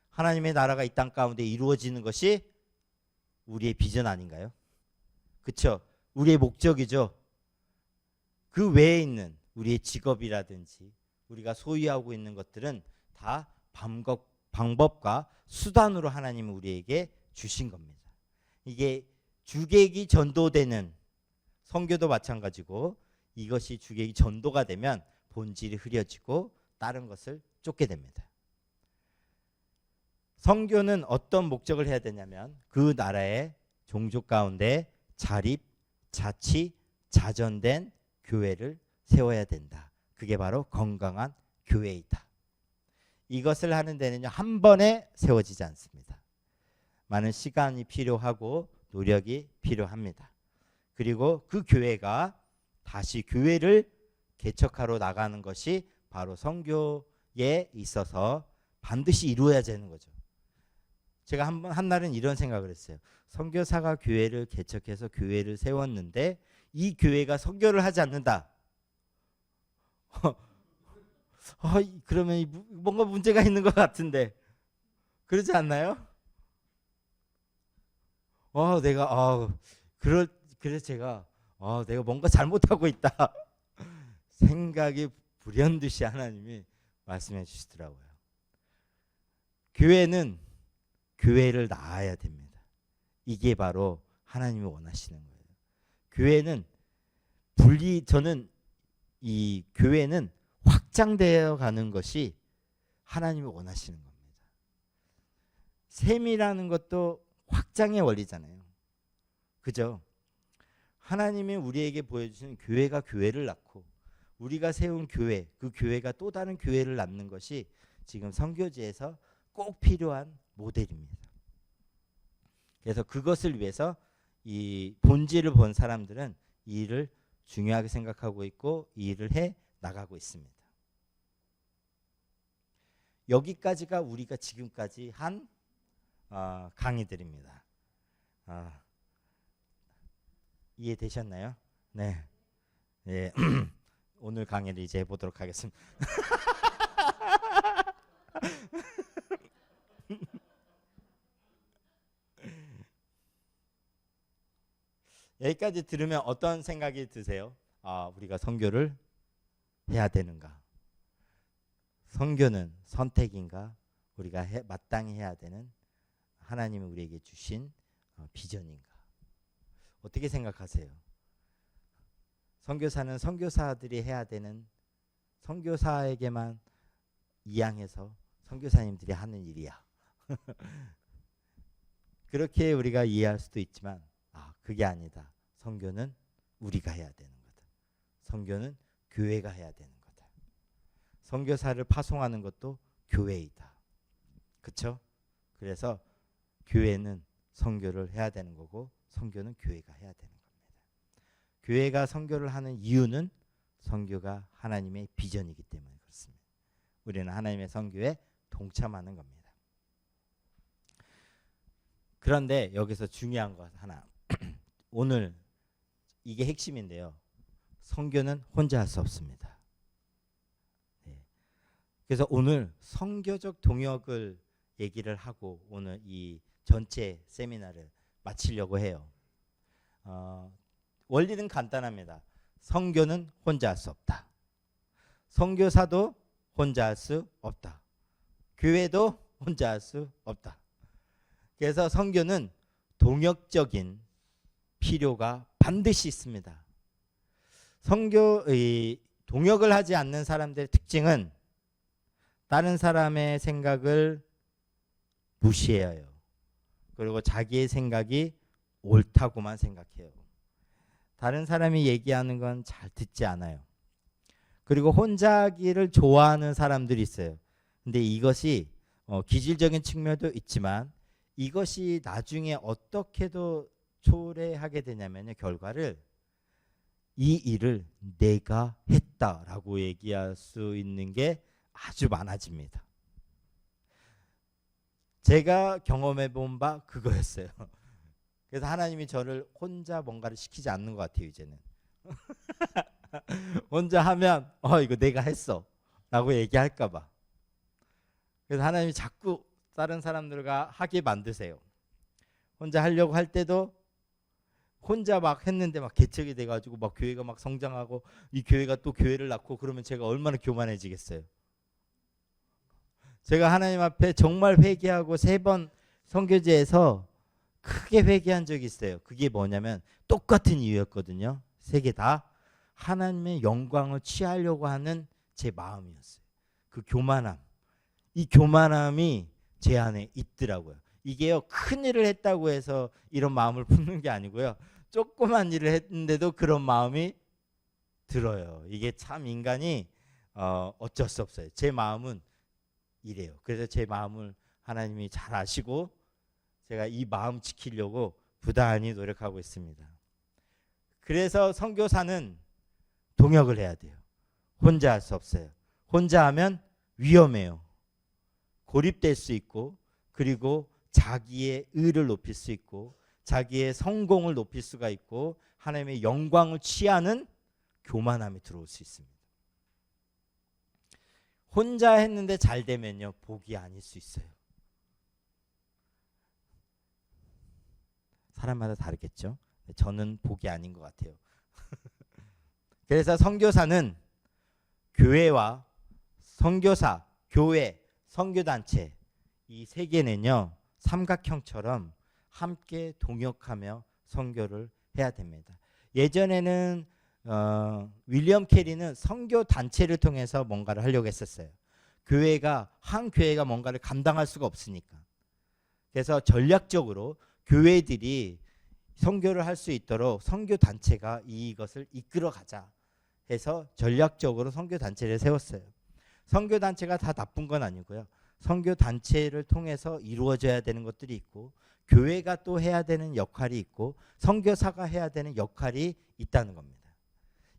하나님의 나라가 이 땅 가운데 이루어지는 것이 우리의 비전 아닌가요? 그렇죠? 우리의 목적이죠. 그 외에 있는 우리의 직업이라든지 우리가 소유하고 있는 것들은 다 방법과 수단으로 하나님은 우리에게 주신 겁니다. 이게 주객이 전도되는, 선교도 마찬가지고 이것이 주객이 전도가 되면 본질이 흐려지고 다른 것을 쫓게 됩니다. 선교는 어떤 목적을 해야 되냐면 그 나라의 종족 가운데 자립, 자치, 자전된 교회를 세워야 된다. 그게 바로 건강한 교회이다. 이것을 하는 데는요, 한 번에 세워지지 않습니다. 많은 시간이 필요하고 노력이 필요합니다. 그리고 그 교회가 다시 교회를 개척하러 나가는 것이 바로 선교에 있어서 반드시 이루어야 되는 거죠. 제가 한 날은 이런 생각을 했어요. 선교사가 교회를 개척해서 교회를 세웠는데 이 교회가 선교를 하지 않는다. 그러면 뭔가 문제가 있는 것 같은데 그러지 않나요? 그래서 제가 내가 뭔가 잘못하고 있다 생각이 불현듯이 하나님이 말씀해 주시더라고요. 교회는 교회를 낳아야 됩니다. 이게 바로 하나님이 원하시는 거예요. 교회는 저는 이 교회는 확장되어 가는 것이 하나님이 원하시는 겁니다. 셈이라는 것도 확장의 원리잖아요. 그죠? 하나님이 우리에게 보여주시는 교회가 교회를 낳고 우리가 세운 교회, 그 교회가 또 다른 교회를 낳는 것이 지금 선교지에서 꼭 필요한 모델입니다. 그래서 그것을 위해서 이 본질을 본 사람들은 이 일을 중요하게 생각하고 있고 이 일을 해 나가고 있습니다. 여기까지가 우리가 지금까지 한 강의들입니다. 이해되셨나요? 네. 네. 오늘 강의를 이제 해보도록 하겠습니다. 여기까지 들으면 어떤 생각이 드세요? 우리가 선교를 해야 되는가? 선교는 선택인가? 우리가 마땅히 해야 되는 하나님이 우리에게 주신 비전인가? 어떻게 생각하세요? 선교사는 선교사들이 해야 되는 선교사에게만 이양해서 선교사님들이 하는 일이야. 그렇게 우리가 이해할 수도 있지만 그게 아니다. 선교는 우리가 해야 되는 거다. 선교는 교회가 해야 되는 거다. 선교사를 파송하는 것도 교회이다. 그렇죠? 그래서 교회는 선교를 해야 되는 거고 선교는 교회가 해야 되는 겁니다. 교회가 선교를 하는 이유는 선교가 하나님의 비전이기 때문에 그렇습니다. 우리는 하나님의 선교에 동참하는 겁니다. 그런데 여기서 중요한 것 하나. 오늘 이게 핵심인데요. 선교는 혼자 할 수 없습니다. 그래서 오늘 선교적 동역을 얘기를 하고 오늘 이 전체 세미나를 마치려고 해요. 원리는 간단합니다. 선교는 혼자 할 수 없다. 선교사도 혼자 할 수 없다. 교회도 혼자 할 수 없다. 그래서 선교는 동역적인 필요가 반드시 있습니다. 동역을 하지 않는 사람들의 특징은 다른 사람의 생각을 무시해요. 그리고 자기의 생각이 옳다고만 생각해요. 다른 사람이 얘기하는 건 잘 듣지 않아요. 그리고 혼자 하기를 좋아하는 사람들이 있어요. 근데 이것이 기질적인 측면도 있지만 이것이 나중에 어떻게도 초래하게 되냐면요. 결과를 이 일을 내가 했다라고 얘기할 수 있는 게 아주 많아집니다. 제가 경험해 본 바 그거였어요. 그래서 하나님이 저를 혼자 뭔가를 시키지 않는 것 같아요. 이제는 혼자 하면 이거 내가 했어 라고 얘기할까 봐. 그래서 하나님이 자꾸 다른 사람들과 하게 만드세요. 혼자 하려고 할 때도 혼자 막 했는데 막 개척이 돼가지고 막 교회가 막 성장하고 이 교회가 또 교회를 낳고 그러면 제가 얼마나 교만해지겠어요. 제가 하나님 앞에 정말 회개하고 3번 선교제에서 크게 회개한 적이 있어요. 그게 뭐냐면 똑같은 이유였거든요. 3개 다 하나님의 영광을 취하려고 하는 제 마음이었어요. 그 교만함. 이 교만함이 제 안에 있더라고요. 이게요, 큰 일을 했다고 해서 이런 마음을 품는 게 아니고요. 조그만 일을 했는데도 그런 마음이 들어요. 이게 참 인간이 어쩔 수 없어요. 제 마음은 이래요. 그래서 제 마음을 하나님이 잘 아시고 제가 이 마음 지키려고 부단히 노력하고 있습니다. 그래서 선교사는 동역을 해야 돼요. 혼자 할 수 없어요. 혼자 하면 위험해요. 고립될 수 있고, 그리고 자기의 의를 높일 수 있고, 자기의 성공을 높일 수가 있고, 하나님의 영광을 취하는 교만함이 들어올 수 있습니다. 혼자 했는데 잘 되면요, 복이 아닐 수 있어요. 사람마다 다르겠죠. 저는 복이 아닌 것 같아요. 그래서 선교사는 교회와 선교사, 교회, 선교단체 이 세 개는요, 삼각형처럼 함께 동역하며 선교를 해야 됩니다. 예전에는 윌리엄 캐리는 선교 단체를 통해서 뭔가를 하려고 했었어요. 한 교회가 뭔가를 감당할 수가 없으니까. 그래서 전략적으로 교회들이 선교를 할 수 있도록 선교 단체가 이것을 이끌어 가자 해서 전략적으로 선교 단체를 세웠어요. 선교 단체가 다 나쁜 건 아니고요. 선교 단체를 통해서 이루어져야 되는 것들이 있고, 교회가 또 해야 되는 역할이 있고, 선교사가 해야 되는 역할이 있다는 겁니다.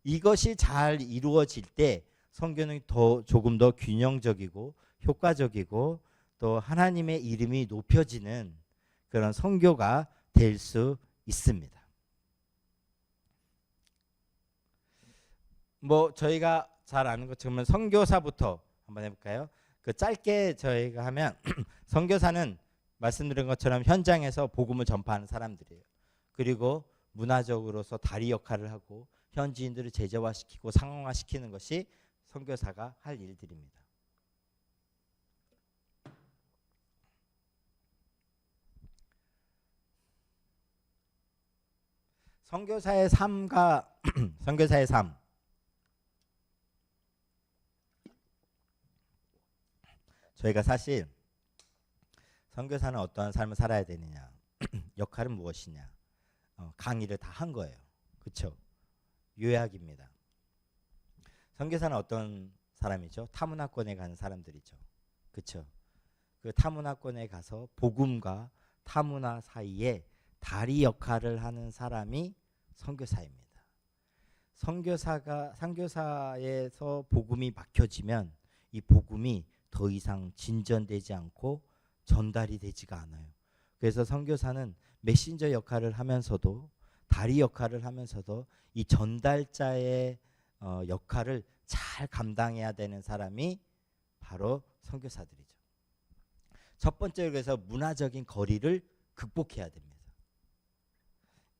이것이 잘 이루어질 때 선교는 조금 더 균형적이고 효과적이고 또 하나님의 이름이 높여지는 그런 선교가 될 수 있습니다. 저희가 잘 아는 것처럼 선교사부터 한번 해볼까요? 짧게 저희가 하면 선교사는 말씀드린 것처럼 현장에서 복음을 전파하는 사람들이에요. 그리고 문화적으로서 다리 역할을 하고 현지인들을 제자화시키고 상황화시키는 것이 선교사가 할 일들입니다. 선교사의 삶과 선교사의 삶. 저희가 사실 선교사는 어떠한 삶을 살아야 되느냐, 역할은 무엇이냐, 강의를 다 한 거예요. 그렇죠? 요약입니다. 선교사는 어떤 사람이죠? 타문화권에 가는 사람들이죠. 그렇죠? 그 타문화권에 가서 복음과 타문화 사이에 다리 역할을 하는 사람이 선교사입니다. 선교사에서 복음이 막혀지면 이 복음이 더 이상 진전되지 않고 전달이 되지가 않아요. 그래서 선교사는 메신저 역할을 하면서도 다리 역할을 하면서도 이 전달자의 역할을 잘 감당해야 되는 사람이 바로 선교사들이죠. 첫 번째로 그래서 문화적인 거리를 극복해야 됩니다.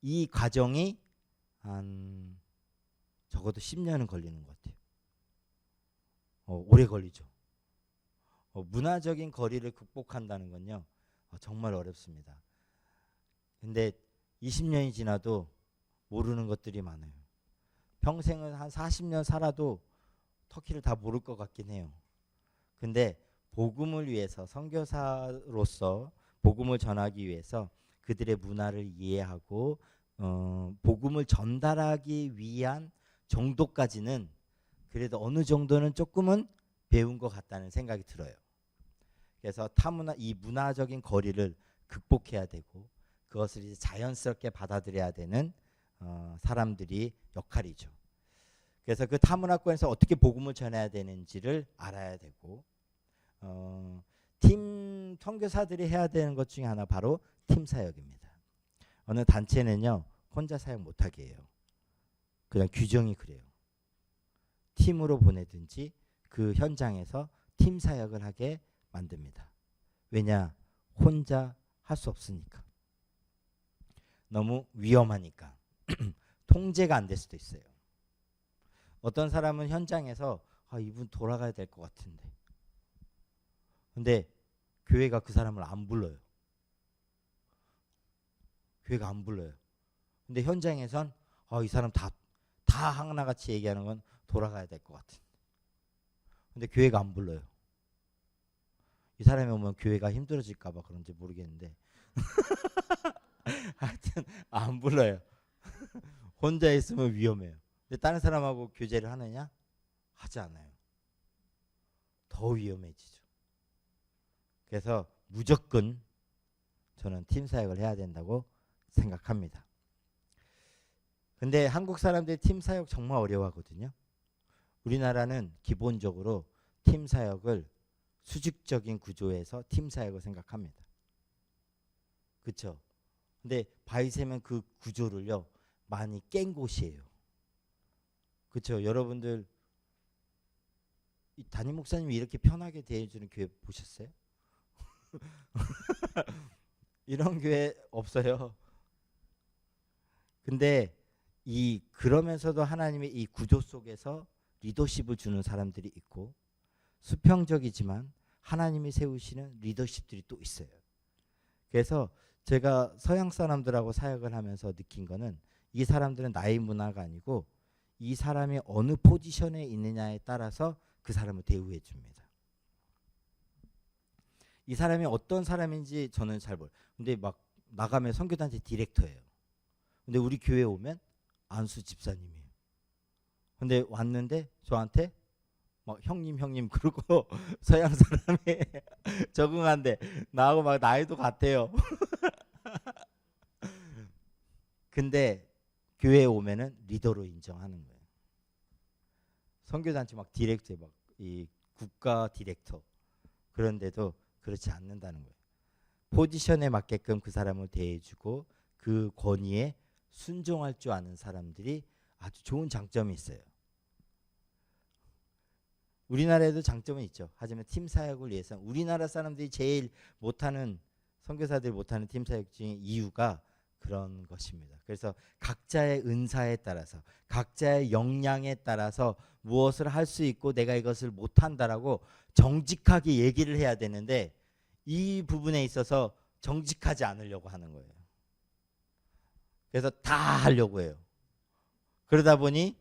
이 과정이 한 적어도 10년은 걸리는 것 같아요. 오래 걸리죠. 문화적인 거리를 극복한다는 건요, 정말 어렵습니다. 근데 20년이 지나도 모르는 것들이 많아요. 평생을 한 40년 살아도 터키를 다 모를 것 같긴 해요. 근데 복음을 위해서, 선교사로서 복음을 전하기 위해서 그들의 문화를 이해하고 복음을 전달하기 위한 정도까지는 그래도 어느 정도는 조금은 배운 것 같다는 생각이 들어요. 그래서 이 문화적인 거리를 극복해야 되고 그것을 이제 자연스럽게 받아들여야 되는 사람들이 역할이죠. 그래서 그 타문화권에서 어떻게 복음을 전해야 되는지를 알아야 되고, 팀 선교사들이 해야 되는 것 중에 하나 바로 팀 사역입니다. 어느 단체는요, 혼자 사역 못하게 해요. 그냥 규정이 그래요. 팀으로 보내든지 그 현장에서 팀 사역을 하게 만듭니다. 왜냐? 혼자 할 수 없으니까. 너무 위험하니까. 통제가 안 될 수도 있어요. 어떤 사람은 현장에서 이분 돌아가야 될 것 같은데, 근데 교회가 그 사람을 안 불러요. 교회가 안 불러요. 근데 현장에선 이 사람 다 하나같이 얘기하는 건 돌아가야 될 것 같은. 근데 교회가 안 불러요. 이 사람이 오면 교회가 힘들어질까 봐 그런지 모르겠는데 하여튼 안 불러요. 혼자 있으면 위험해요. 근데 다른 사람하고 교제를 하느냐? 하지 않아요. 더 위험해지죠. 그래서 무조건 저는 팀 사역을 해야 된다고 생각합니다. 근데 한국 사람들이 팀 사역 정말 어려워하거든요. 우리나라는 기본적으로 팀 사역을 수직적인 구조에서 팀 사역을 생각합니다. 그렇죠? 근데 바이셈은 그 구조를요 많이 깬 곳이에요. 그렇죠? 여러분들 이 담임 목사님이 이렇게 편하게 대해주는 교회 보셨어요? 이런 교회 없어요. 근데 그러면서도 하나님의 이 구조 속에서 리더십을 주는 사람들이 있고 수평적이지만 하나님이 세우시는 리더십들이 또 있어요. 그래서 제가 서양 사람들하고 사역을 하면서 느낀 거는 이 사람들은 나의 문화가 아니고 이 사람이 어느 포지션에 있느냐에 따라서 그 사람을 대우해 줍니다. 이 사람이 어떤 사람인지 저는 잘 몰라요. 근데 막 나가면 선교단체 디렉터예요. 근데 우리 교회에 오면 안수 집사님이에요. 근데 왔는데 저한테 막 형님 그러고 서양 사람이 적응한데 나하고 막 나이도 같아요. 근데 교회에 오면은 리더로 인정하는 거예요. 선교단체 막 디렉터 막 이 국가 디렉터 그런데도 그렇지 않는다는 거예요. 포지션에 맞게끔 그 사람을 대해주고 그 권위에 순종할 줄 아는 사람들이 아주 좋은 장점이 있어요. 우리나라에도 장점은 있죠. 하지만 팀 사역을 위해서 우리나라 사람들이 제일 못하는 선교사들이 못하는 팀 사역 중에 이유가 그런 것입니다. 그래서 각자의 은사에 따라서 각자의 역량에 따라서 무엇을 할 수 있고 내가 이것을 못한다라고 정직하게 얘기를 해야 되는데 이 부분에 있어서 정직하지 않으려고 하는 거예요. 그래서 다 하려고 해요. 그러다 보니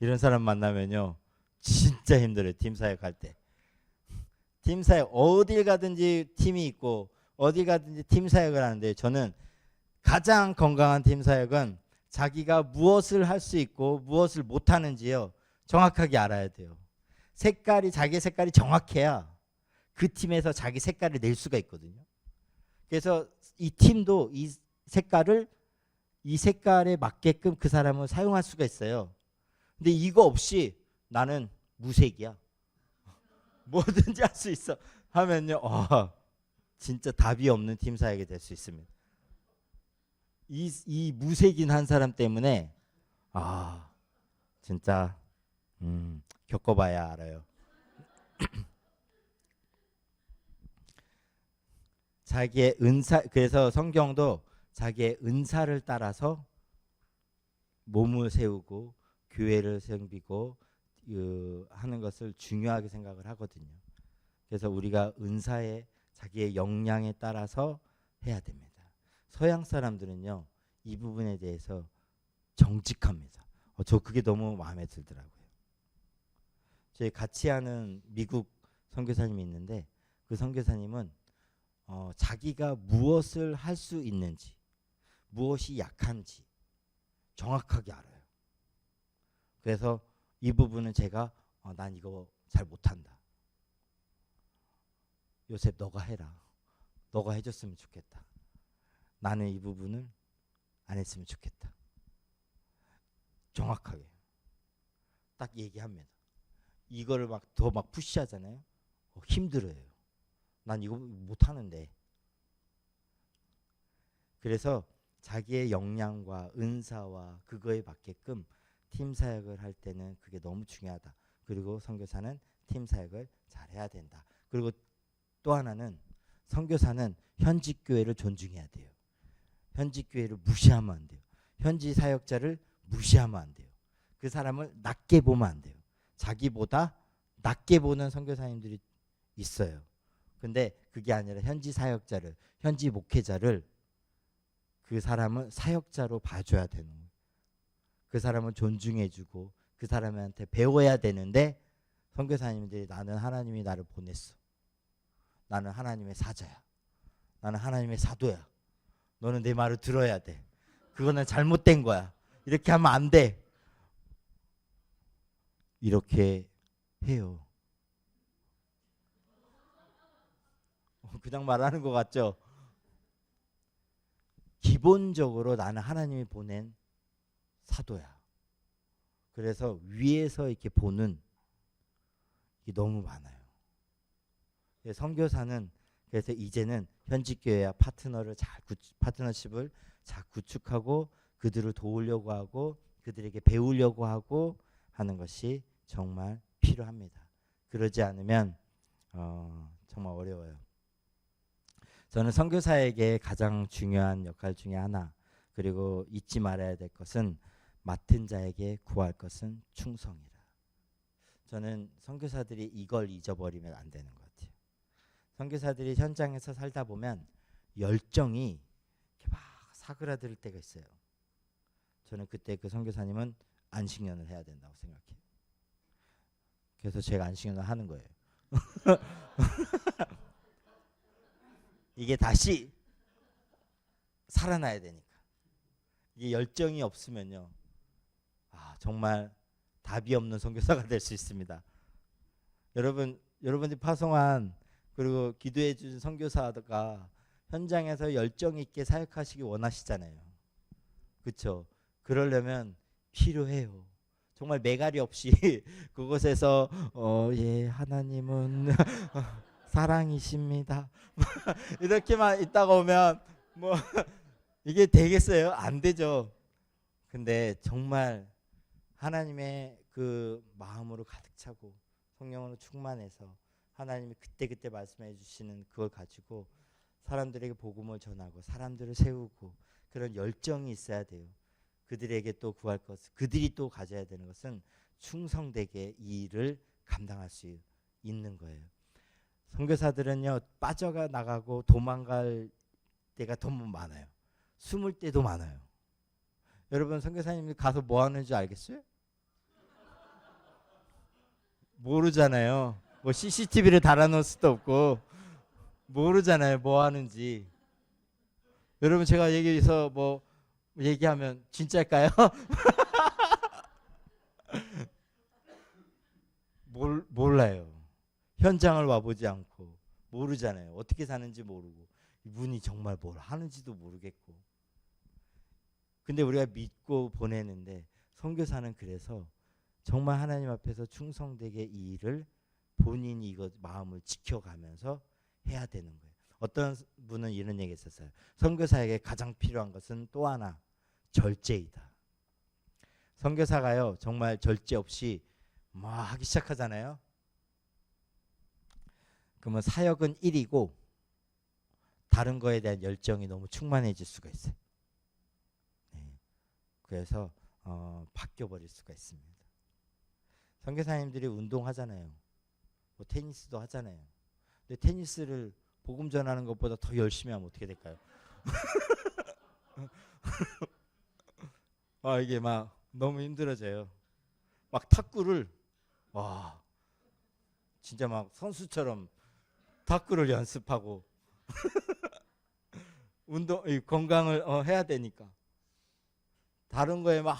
이런 사람 만나면요 진짜 힘들어요. 팀 사역할 때. 팀 사역 어딜 가든지 팀이 있고 어디 가든지 팀 사역을 하는데 저는 가장 건강한 팀 사역은 자기가 무엇을 할 수 있고 무엇을 못하는지요 정확하게 알아야 돼요. 자기 색깔이 정확해야 그 팀에서 자기 색깔을 낼 수가 있거든요. 그래서 이 팀도 이 색깔에 맞게끔 그 사람을 사용할 수가 있어요. 근데 이거 없이 나는 무색이야. 뭐든지 할 수 있어 하면요 진짜 답이 없는 팀 사역이 될 수 있습니다. 이 무색인 한 사람 때문에 진짜 겪어봐야 알아요. 자기의 은사 그래서 성경도 자기의 은사를 따라서 몸을 세우고 교회를 섬기고 하는 것을 중요하게 생각을 하거든요. 그래서 우리가 은사에 자기의 역량에 따라서 해야 됩니다. 서양 사람들은요 이 부분에 대해서 정직합니다. 저 그게 너무 마음에 들더라고요. 저희 같이 하는 미국 선교사님이 있는데 그 선교사님은 자기가 무엇을 할 수 있는지 무엇이 약한지 정확하게 알아요. 그래서 이 부분은 제가 난 이거 잘 못한다. 요셉 너가 해라. 너가 해줬으면 좋겠다. 나는 이 부분을 안 했으면 좋겠다. 정확하게 딱 얘기합니다. 이거를 더 푸시하잖아요. 힘들어요. 난 이거 못하는데. 그래서 자기의 역량과 은사와 그거에 맞게끔 팀 사역을 할 때는 그게 너무 중요하다. 그리고 선교사는 팀 사역을 잘해야 된다. 그리고 또 하나는 선교사는 현지 교회를 존중해야 돼요. 현지 교회를 무시하면 안 돼요. 현지 사역자를 무시하면 안 돼요. 그 사람을 낮게 보면 안 돼요. 자기보다 낮게 보는 선교사님들이 있어요. 근데 그게 아니라 현지 사역자를, 현지 목회자를 그 사람을 사역자로 봐줘야 되는 거예요. 그 사람을 존중해주고 그 사람한테 배워야 되는데 선교사님들이 나는 하나님이 나를 보냈어. 나는 하나님의 사자야. 나는 하나님의 사도야. 너는 내 말을 들어야 돼. 그거는 잘못된 거야. 이렇게 하면 안 돼. 이렇게 해요. 그냥 말하는 것 같죠? 기본적으로 나는 하나님이 보낸 사도야. 그래서 위에서 이렇게 보는 게 너무 많아요. 선교사는 그래서 이제는 현지교회와 파트너십을 잘 구축하고 그들을 도우려고 하고 그들에게 배우려고 하고 하는 것이 정말 필요합니다. 그러지 않으면 정말 어려워요. 저는 선교사에게 가장 중요한 역할 중에 하나, 그리고 잊지 말아야 될 것은 맡은 자에게 구할 것은 충성이라. 저는 선교사들이 이걸 잊어버리면 안 되는 것 같아요. 선교사들이 현장에서 살다 보면 열정이 이렇게 막 사그라들 때가 있어요. 저는 그때 그 선교사님은 안식년을 해야 된다고 생각해요. 그래서 제가 안식년을 하는 거예요. 이게 다시 살아나야 되니까. 이게 열정이 없으면요, 정말 답이 없는 선교사가 될 수 있습니다. 여러분이 파송한 그리고 기도해 준 선교사가 현장에서 열정 있게 사역하시기 원하시잖아요. 그렇죠? 그러려면 필요해요. 정말 매갈이 없이 그곳에서 예, 하나님은 사랑이십니다. 이렇게만 있다가 오면 뭐 이게 되겠어요? 안 되죠. 근데 정말 하나님의 그 마음으로 가득 차고 성령으로 충만해서 하나님이 그때그때 말씀해 주시는 그걸 가지고 사람들에게 복음을 전하고 사람들을 세우고 그런 열정이 있어야 돼요. 그들에게 또 구할 것, 그들이 또 가져야 되는 것은 충성되게 이 일을 감당할 수 있는 거예요. 선교사들은요, 빠져가 나가고 도망갈 때가 너무 많아요. 숨을 때도 많아요. 여러분, 선교사님들 가서 뭐 하는지 알겠어요? 모르잖아요. 뭐 CCTV를 달아놓을 수도 없고 모르잖아요, 뭐 하는지. 여러분, 제가 얘기해서 뭐 얘기하면 진짜일까요? 몰라요. 현장을 와보지 않고 모르잖아요. 어떻게 사는지 모르고 이분이 정말 뭘 하는지도 모르겠고. 근데 우리가 믿고 보내는데 선교사는 그래서 정말 하나님 앞에서 충성되게 이 일을 본인이 이거 마음을 지켜가면서 해야 되는 거예요. 어떤 분은 이런 얘기 했었어요. 선교사에게 가장 필요한 것은 또 하나, 절제이다. 선교사가요, 정말 절제 없이 막 하기 시작하잖아요. 그러면 사역은 1이고 다른 거에 대한 열정이 너무 충만해질 수가 있어요. 네. 그래서 바뀌어버릴 수가 있습니다. 선교사님들이 운동하잖아요. 뭐 테니스도 하잖아요. 근데 테니스를 복음 전하는 것보다 더 열심히 하면 어떻게 될까요? 이게 막 너무 힘들어져요. 막 탁구를 진짜 막 선수처럼 탁구를 연습하고 운동 건강을 해야 되니까 다른 거에 막.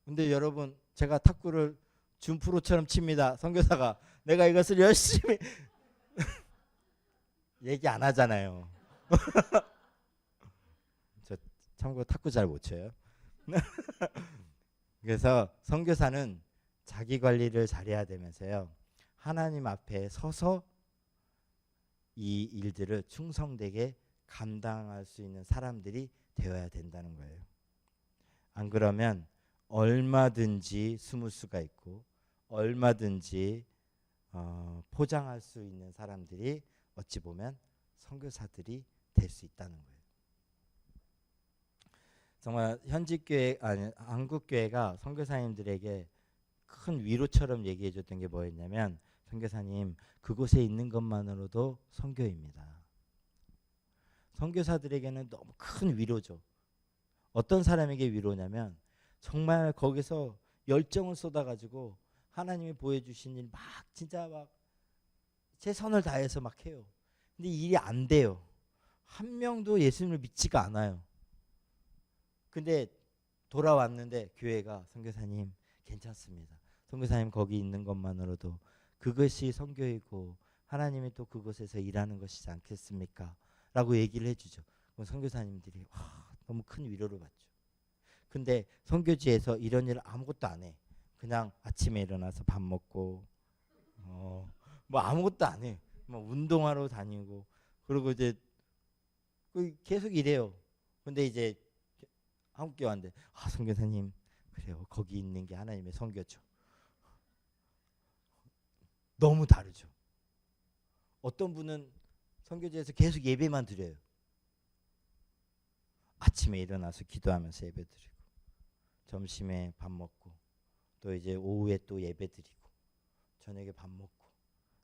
근데 여러분, 제가 탁구를 준프로처럼 칩니다. 선교사가 내가 이것을 열심히 얘기 안 하잖아요. 저 참고로 탁구 잘 못 쳐요. 그래서 선교사는 자기 관리를 잘해야 되면서요, 하나님 앞에 서서 이 일들을 충성되게 감당할 수 있는 사람들이 되어야 된다는 거예요. 안 그러면 얼마든지 숨을 수가 있고 얼마든지 포장할 수 있는 사람들이 어찌 보면 선교사들이 될 수 있다는 거예요. 정말 현지교회, 한국교회가 선교사님들에게 큰 위로처럼 얘기해 줬던 게 뭐였냐면, 선교사님, 그곳에 있는 것만으로도 선교입니다. 선교사들에게는 너무 큰 위로죠. 어떤 사람에게 위로냐면 정말 거기서 열정을 쏟아가지고 하나님이 보여주신 일 막 진짜 막 최선을 다해서 막 해요. 근데 일이 안 돼요. 한 명도 예수님을 믿지가 않아요. 근데 돌아왔는데 교회가 선교사님 괜찮습니다. 선교사님 거기 있는 것만으로도 그것이 선교이고 하나님이 또 그곳에서 일하는 것이지 않겠습니까? 라고 얘기를 해주죠. 그럼 선교사님들이 너무 큰 위로를 받죠. 근데 선교지에서 이런 일을 아무것도 안 해. 그냥 아침에 일어나서 밥 먹고 뭐 아무것도 안 해. 뭐 운동하러 다니고 그리고 이제 계속 이래요. 근데 이제 한국 교회인데 선교사님 그래요. 거기 있는 게 하나님의 선교죠. 너무 다르죠. 어떤 분은 선교지에서 계속 예배만 드려요. 아침에 일어나서 기도하면서 예배 드리고 점심에 밥 먹고 또 이제 오후에 또 예배 드리고 저녁에 밥 먹고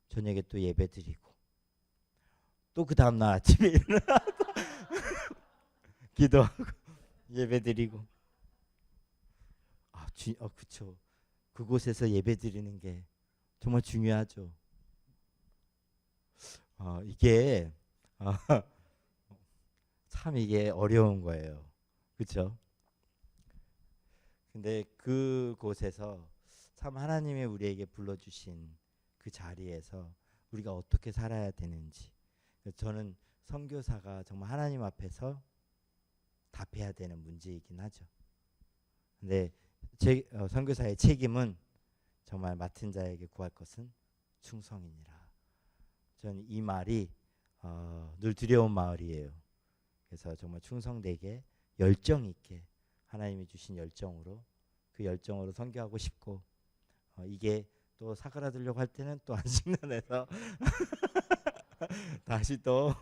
저녁에 또 예배 드리고 또 그 다음날 아침에 일어나서 기도하고 예배 드리고 그쵸. 그곳에서 예배 드리는 게 정말 중요하죠. 이게 참 이게 어려운 거예요. 그렇죠? 근데 그곳에서 참 하나님이 우리에게 불러주신 그 자리에서 우리가 어떻게 살아야 되는지 저는 선교사가 정말 하나님 앞에서 답해야 되는 문제이긴 하죠. 근데 선교사의 책임은 정말 맡은 자에게 구할 것은 충성이니라. 저는 이 말이 늘 두려운 말이에요. 그래서 정말 충성되게 열정 있게 하나님이 주신 열정으로 그 열정으로 선교하고 싶고 이게 또 사그라들려고 할 때는 또 안식년에서 다시 또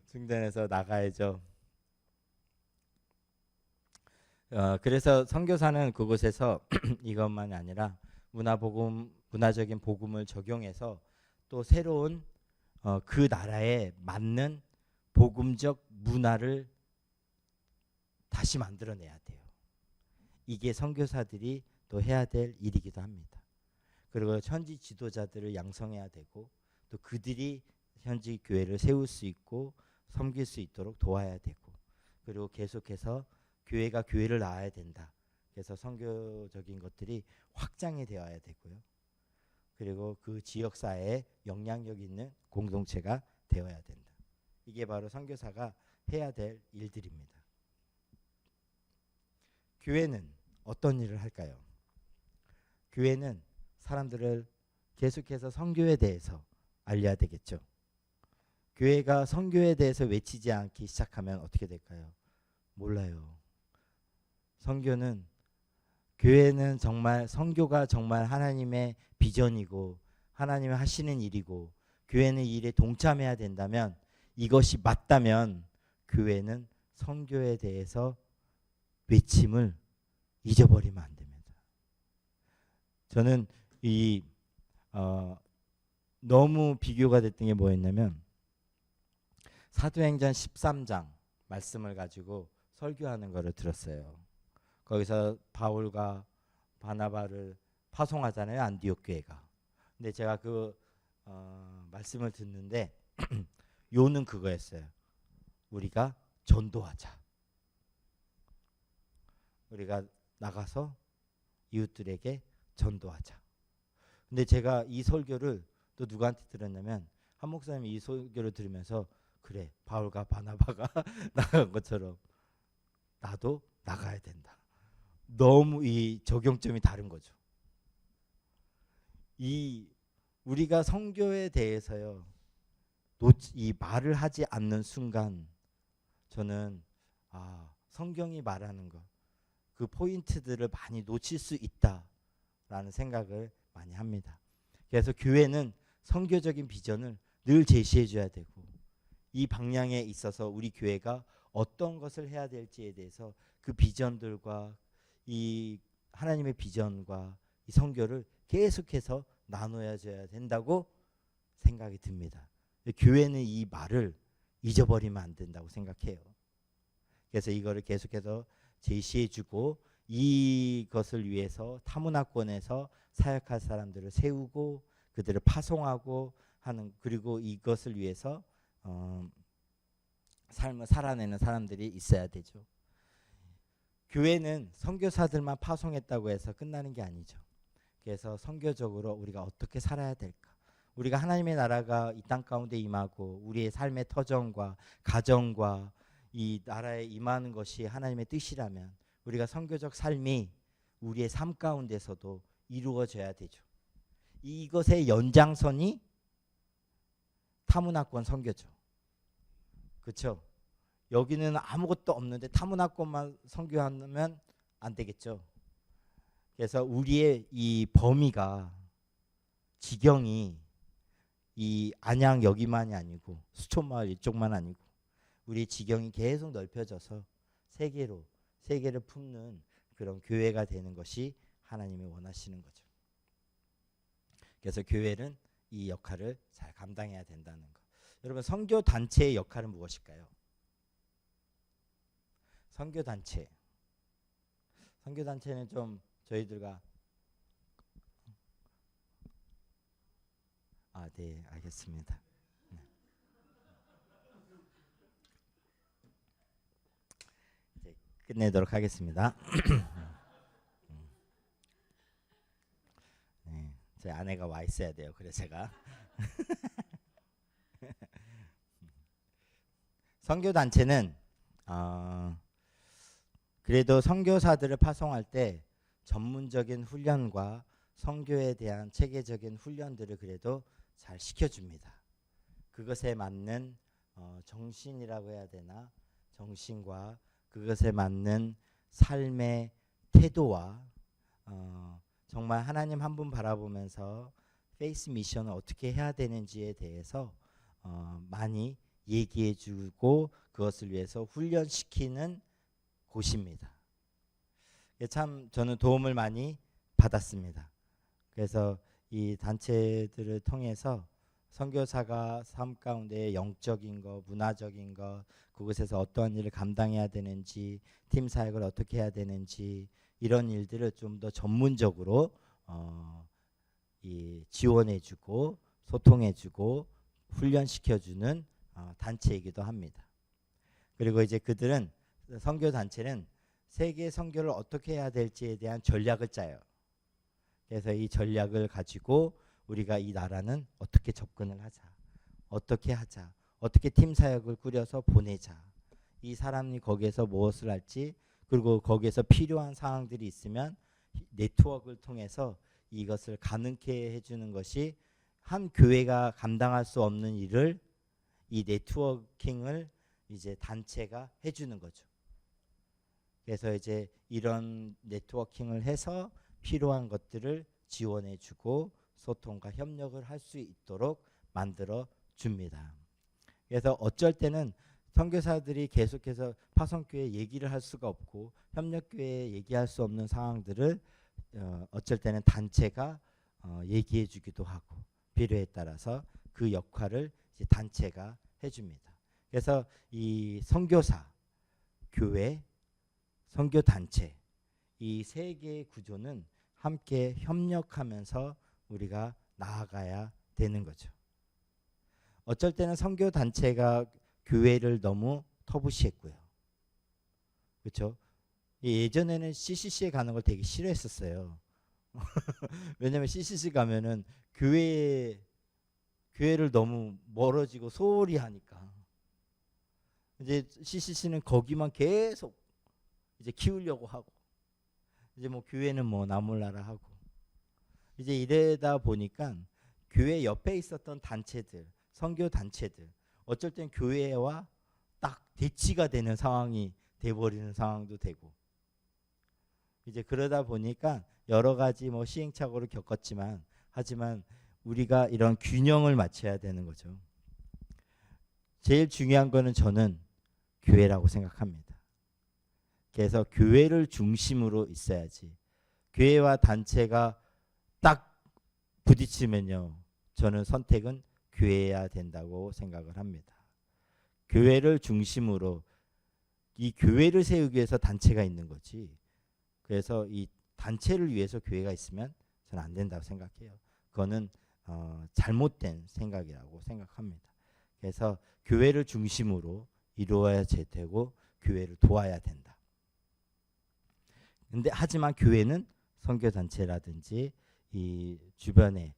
중단해서 나가야죠. 그래서 선교사는 그곳에서 이것만이 아니라 문화적인 복음을 적용해서 또 새로운 그 나라에 맞는 복음적 문화를 다시 만들어내야 돼요. 이게 선교사들이 또 해야 될 일이기도 합니다. 그리고 현지 지도자들을 양성해야 되고 또 그들이 현지 교회를 세울 수 있고 섬길 수 있도록 도와야 되고 그리고 계속해서 교회가 교회를 낳아야 된다. 그래서 선교적인 것들이 확장이 되어야 되고요. 그리고 그 지역사회에 영향력 있는 공동체가 되어야 된다. 이게 바로 선교사가 해야 될 일들입니다. 교회는 어떤 일을 할까요? 교회는 사람들을 계속해서 선교에 대해서 알려야 되겠죠. 교회가 선교에 대해서 외치지 않기 시작하면 어떻게 될까요? 몰라요. 교회는 정말 선교가 정말 하나님의 비전이고 하나님이 하시는 일이고 교회는 이 일에 동참해야 된다면 이것이 맞다면 교회는 선교에 대해서 외침을 잊어버리면 안 됩니다. 저는 너무 비교가 됐던 게 뭐였냐면 사도행전 13장 말씀을 가지고 설교하는 거를 들었어요. 거기서 바울과 바나바를 파송하잖아요. 안디옥 교회가. 근데 제가 그 말씀을 듣는데 요는 그거였어요. 우리가 전도하자. 우리가 나가서 이웃들에게 전도하자. 근데 제가 이 설교를 또 누구한테 들었냐면 한 목사님이 이 설교를 들으면서 그래 바울과 바나바가 나간 것처럼 나도 나가야 된다. 너무 이 적용점이 다른 거죠. 우리가 선교에 대해서요 이 말을 하지 않는 순간 저는 성경이 말하는 것 그 포인트들을 많이 놓칠 수 있다라는 생각을 많이 합니다. 그래서 교회는 선교적인 비전을 늘 제시해 줘야 되고 이 방향에 있어서 우리 교회가 어떤 것을 해야 될지에 대해서 그 비전들과 이 하나님의 비전과 이 선교를 계속해서 나눠야 줘야 된다고 생각이 듭니다. 교회는 이 말을 잊어버리면 안 된다고 생각해요. 그래서 이거를 계속해서 제시해주고 이것을 위해서 타문화권에서 사역할 사람들을 세우고 그들을 파송하고 하는, 그리고 이것을 위해서 삶을 살아내는 사람들이 있어야 되죠. 교회는 선교사들만 파송했다고 해서 끝나는 게 아니죠. 그래서 선교적으로 우리가 어떻게 살아야 될까? 우리가 하나님의 나라가 이 땅 가운데 임하고 우리의 삶의 터전과 가정과 이 나라에 임하는 것이 하나님의 뜻이라면 우리가 선교적 삶이 우리의 삶 가운데서도 이루어져야 되죠. 이것의 연장선이 타문화권 선교죠. 그렇죠? 여기는 아무것도 없는데 타문화권만 선교하면 안 되겠죠. 그래서 우리의 이 범위가, 지경이 이 안양 여기만이 아니고 수촌마을 이쪽만 아니고 우리 지경이 계속 넓혀져서 세계를 품는 그런 교회가 되는 것이 하나님이 원하시는 거죠. 그래서 교회는 이 역할을 잘 감당해야 된다는 것. 여러분, 선교 단체의 역할은 무엇일까요? 선교 단체는 좀 저희들과 네, 알겠습니다. 이제 끝내도록 하겠습니다. 네, 제 아내가 와 있어야 돼요. 그래서 제가 선교 단체는 그래도 선교사들을 파송할 때 전문적인 훈련과 선교에 대한 체계적인 훈련들을 그래도 잘 시켜줍니다. 그것에 맞는 정신이라고 해야 되나, 정신과 그것에 맞는 삶의 태도와 정말 하나님 한 분 바라보면서 페이스 미션을 어떻게 해야 되는지에 대해서 많이 얘기해주고 그것을 위해서 훈련시키는 곳입니다. 참 저는 도움을 많이 받았습니다. 그래서 이 단체들을 통해서 선교사가 삶 가운데 영적인 것, 문화적인 것, 그곳에서 어떠한 일을 감당해야 되는지, 팀 사역을 어떻게 해야 되는지, 이런 일들을 좀 더 전문적으로 지원해주고 소통해주고 훈련시켜주는 단체이기도 합니다. 그리고 이제 그들은, 선교 단체는 세계 선교를 어떻게 해야 될지에 대한 전략을 짜요. 그래서 이 전략을 가지고 우리가 이 나라는 어떻게 접근을 하자, 어떻게 하자, 어떻게 팀 사역을 꾸려서 보내자, 이 사람이 거기에서 무엇을 할지, 그리고 거기에서 필요한 상황들이 있으면 네트워크를 통해서 이것을 가능케 해주는 것이, 한 교회가 감당할 수 없는 일을 이 네트워킹을 이제 단체가 해주는 거죠. 그래서 이제 이런 네트워킹을 해서 필요한 것들을 지원해주고 소통과 협력을 할 수 있도록 만들어 줍니다. 그래서 어쩔 때는 선교사들이 계속해서 파송교회 얘기를 할 수가 없고 협력교회 얘기할 수 없는 상황들을 어쩔 때는 단체가 얘기해 주기도 하고, 필요에 따라서 그 역할을 이제 단체가 해줍니다. 그래서 이 선교사, 교회, 선교단체, 이 세 개의 구조는 함께 협력하면서 우리가 나아가야 되는 거죠. 어쩔 때는 선교단체가 교회를 너무 터부시했고요. 그렇죠? 예전에는 CCC에 가는 걸 되게 싫어했었어요. 왜냐면 CCC 가면은 교회를 너무 멀어지고 소홀히 하니까. 이제 CCC는 거기만 계속 이제 키우려고 하고, 이제 뭐 교회는 뭐 나몰라라 하고, 이제 이러다 보니까 교회 옆에 있었던 단체들, 선교 단체들, 어쩔 땐 교회와 딱 대치가 되는 상황이 돼버리는 상황도 되고, 이제 그러다 보니까 여러 가지 뭐 시행착오를 겪었지만, 하지만 우리가 이런 균형을 맞춰야 되는 거죠. 제일 중요한 거는 저는 교회라고 생각합니다. 그래서 교회를 중심으로 있어야지, 교회와 단체가 딱 부딪히면요, 저는 선택은 교회여야 된다고 생각을 합니다. 교회를 중심으로, 이 교회를 세우기 위해서 단체가 있는 거지, 그래서 이 단체를 위해서 교회가 있으면 저는 안 된다고 생각해요. 그거는 잘못된 생각이라고 생각합니다. 그래서 교회를 중심으로 이루어야 되고 교회를 도와야 된다. 근데 하지만 교회는 선교 단체라든지 이 주변에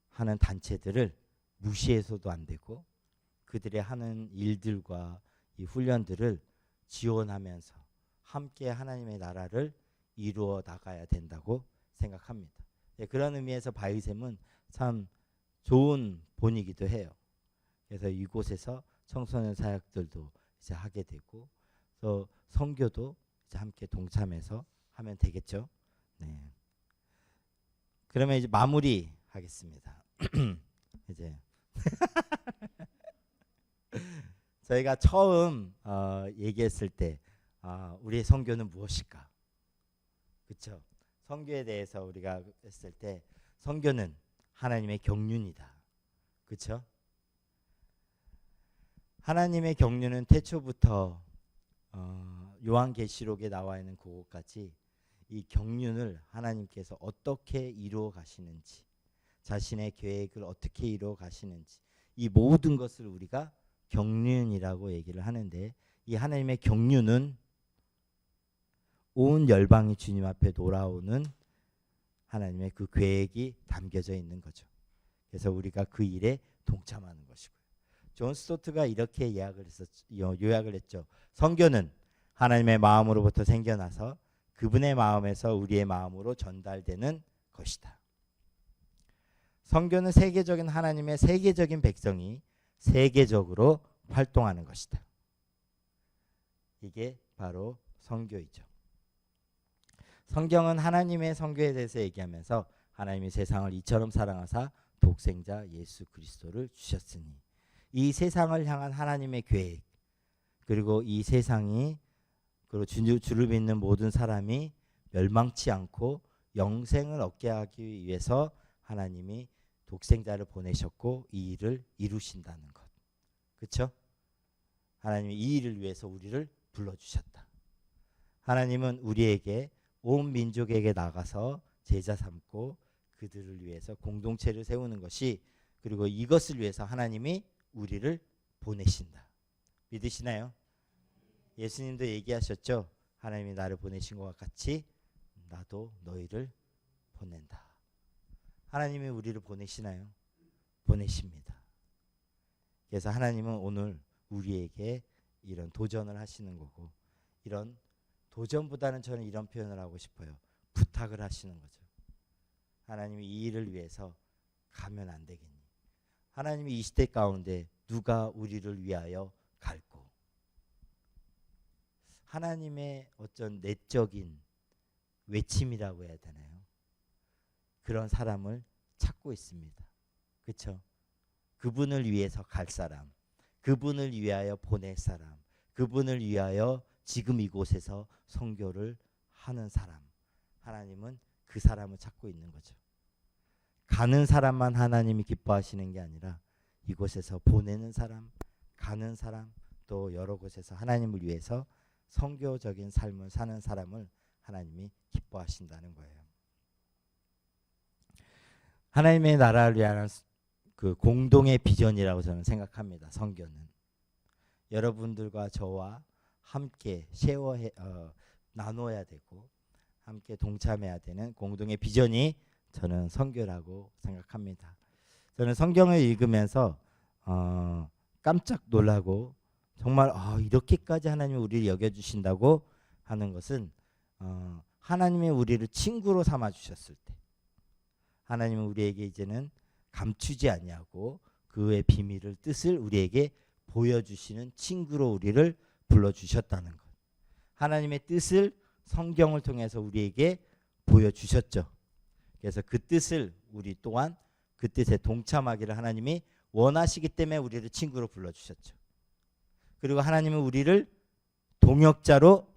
하는 단체들을 무시해서도 안 되고 그들의 하는 일들과 이 훈련들을 지원하면서 함께 하나님의 나라를 이루어 나가야 된다고 생각합니다. 그런 의미에서 바위샘은 참 좋은 본이기도 해요. 그래서 이곳에서 청소년 사역들도 이제 하게 되고 또 선교도 이제 함께 동참해서 하면 되겠죠. 네. 그러면 이제 마무리 하겠습니다. 이제 저희가 처음 얘기했을 때 우리의 선교는 무엇일까? 그렇죠? 선교에 대해서 우리가 했을 때 선교는 하나님의 경륜이다. 그렇죠? 하나님의 경륜은 태초부터 요한계시록에 나와 있는 그것까지 이 경륜을 하나님께서 어떻게 이루어 가시는지 자신의 계획을 어떻게 이루어 가시는지 이 모든 것을 우리가 경륜이라고 얘기를 하는데 이 하나님의 경륜은 온 열방이 주님 앞에 돌아오는 하나님의 그 계획이 담겨져 있는 거죠. 그래서 우리가 그 일에 동참하는 것이고요. 존 스토트가 이렇게 요약을 했죠. 선교는 하나님의 마음으로부터 생겨나서 그분의 마음에서 우리의 마음으로 전달되는 것이다. 선교는 세계적인 하나님의 세계적인 백성이 세계적으로 활동하는 것이다. 이게 바로 선교이죠. 성경은 하나님의 선교에 대해서 얘기하면서 하나님이 세상을 이처럼 사랑하사 독생자 예수 그리스도를 주셨으니 이 세상을 향한 하나님의 계획 그리고 이 세상이 그리고 주를 믿는 모든 사람이 멸망치 않고 영생을 얻게 하기 위해서 하나님이 독생자를 보내셨고 이 일을 이루신다는 것. 그렇죠? 하나님이 이 일을 위해서 우리를 불러주셨다. 하나님은 우리에게 온 민족에게 나가서 제자 삼고 그들을 위해서 공동체를 세우는 것이 그리고 이것을 위해서 하나님이 우리를 보내신다. 믿으시나요? 예수님도 얘기하셨죠. 하나님이 나를 보내신 것과 같이 나도 너희를 보낸다. 하나님이 우리를 보내시나요? 보내십니다. 그래서 하나님은 오늘 우리에게 이런 도전을 하시는 거고 이런 도전보다는 저는 이런 표현을 하고 싶어요. 부탁을 하시는 거죠. 하나님이 이 일을 위해서 가면 안 되겠니? 하나님이 이 시대 가운데 누가 우리를 위하여 갈고 하나님의 어떤 내적인 외침이라고 해야 되나요? 그런 사람을 찾고 있습니다. 그렇죠? 그분을 위해서 갈 사람, 그분을 위하여 보낼 사람, 그분을 위하여 지금 이곳에서 선교를 하는 사람. 하나님은 그 사람을 찾고 있는 거죠. 가는 사람만 하나님이 기뻐하시는 게 아니라 이곳에서 보내는 사람, 가는 사람, 또 여러 곳에서 하나님을 위해서 선교적인 삶을 사는 사람을 하나님이 기뻐하신다는 거예요. 하나님의 나라를 위한 그 공동의 비전이라고 저는 생각합니다. 선교는 여러분들과 저와 함께 나눠야 되고 함께 동참해야 되는 공동의 비전이 저는 선교라고 생각합니다. 저는 성경을 읽으면서 깜짝 놀라고 정말 이렇게까지 하나님이 우리를 여겨주신다고 하는 것은 하나님이 우리를 친구로 삼아주셨을 때 하나님은 우리에게 이제는 감추지 아니하고 그의 비밀을 뜻을 우리에게 보여주시는 친구로 우리를 불러주셨다는 것. 하나님의 뜻을 성경을 통해서 우리에게 보여주셨죠. 그래서 그 뜻을 우리 또한 그 뜻에 동참하기를 하나님이 원하시기 때문에 우리를 친구로 불러주셨죠. 그리고 하나님은 우리를 동역자로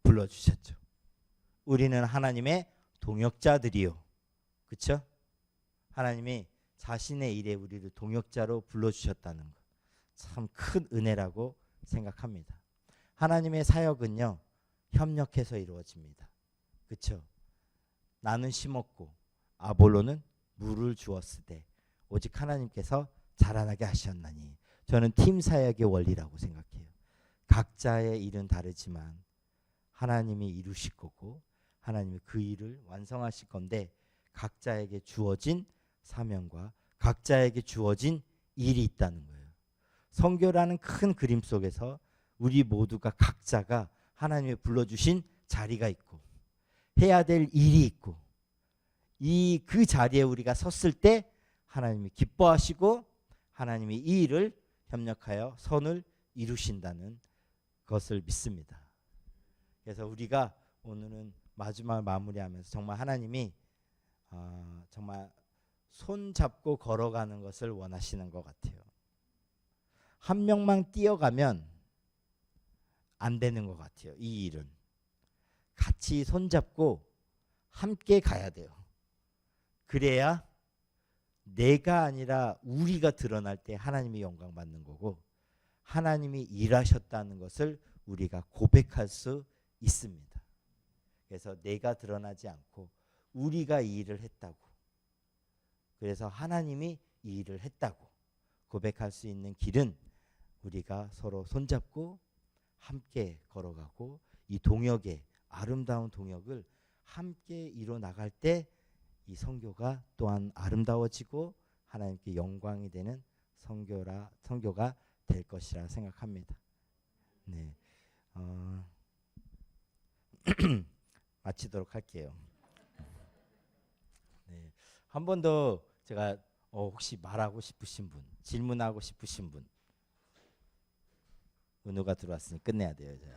불러주셨죠. 우리는 하나님의 동역자들이요. 그렇죠? 하나님이 자신의 일에 우리를 동역자로 불러주셨다는 것. 참 큰 은혜라고 생각합니다. 하나님의 사역은요. 협력해서 이루어집니다. 그쵸? 나는 심었고 아볼로는 물을 주었으되 오직 하나님께서 자라나게 하셨나니. 저는 팀 사역의 원리라고 생각해요. 각자의 일은 다르지만 하나님이 이루실 거고 하나님이 그 일을 완성하실 건데 각자에게 주어진 사명과 각자에게 주어진 일이 있다는 거예요. 선교라는 큰 그림 속에서 우리 모두가 각자가 하나님이 불러주신 자리가 있고 해야 될 일이 있고 그 자리에 우리가 섰을 때 하나님이 기뻐하시고 하나님이 이 일을 협력하여 선을 이루신다는 것을 믿습니다. 그래서 우리가 오늘은 마지막 마무리하면서 정말 하나님이 정말 손 잡고 걸어가는 것을 원하시는 것 같아요. 한 명만 뛰어가면 안 되는 것 같아요. 이 일은 같이 손 잡고 함께 가야 돼요. 그래야 내가 아니라 우리가 드러날 때 하나님이 영광 받는 거고 하나님이 일하셨다는 것을 우리가 고백할 수 있습니다. 그래서 내가 드러나지 않고 우리가 이 일을 했다고, 그래서 하나님이 이 일을 했다고 고백할 수 있는 길은 우리가 서로 손잡고 함께 걸어가고 이 동역의 아름다운 동역을 함께 이뤄 나갈 때 이 선교가 또한 아름다워지고 하나님께 영광이 되는 선교가 될 것이라 생각합니다. 네, 마치도록 할게요. 네, 한 번 더 제가 혹시 말하고 싶으신 분, 질문하고 싶으신 분, 은우가 들어왔으니 끝내야 돼요. 이제.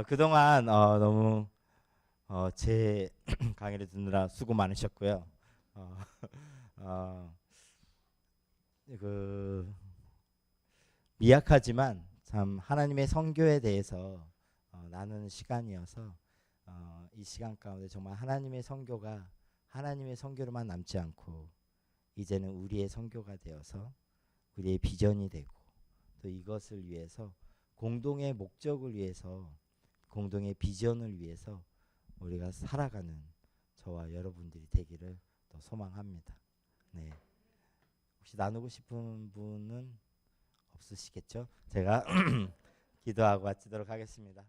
그동안 너무 제 강의를 듣느라 수고 많으셨고요. 미약하지만 참 하나님의 선교에 대해서 나누는 시간이어서 이 시간 가운데 정말 하나님의 선교가 하나님의 선교로만 남지 않고 이제는 우리의 선교가 되어서 우리의 비전이 되고 또 이것을 위해서 공동의 목적을 위해서 공동의 비전을 위해서 우리가 살아가는 저와 여러분들이 되기를 또 소망합니다. 네. 혹시 나누고 싶은 분은 없으시겠죠? 제가 기도하고 마치도록 하겠습니다.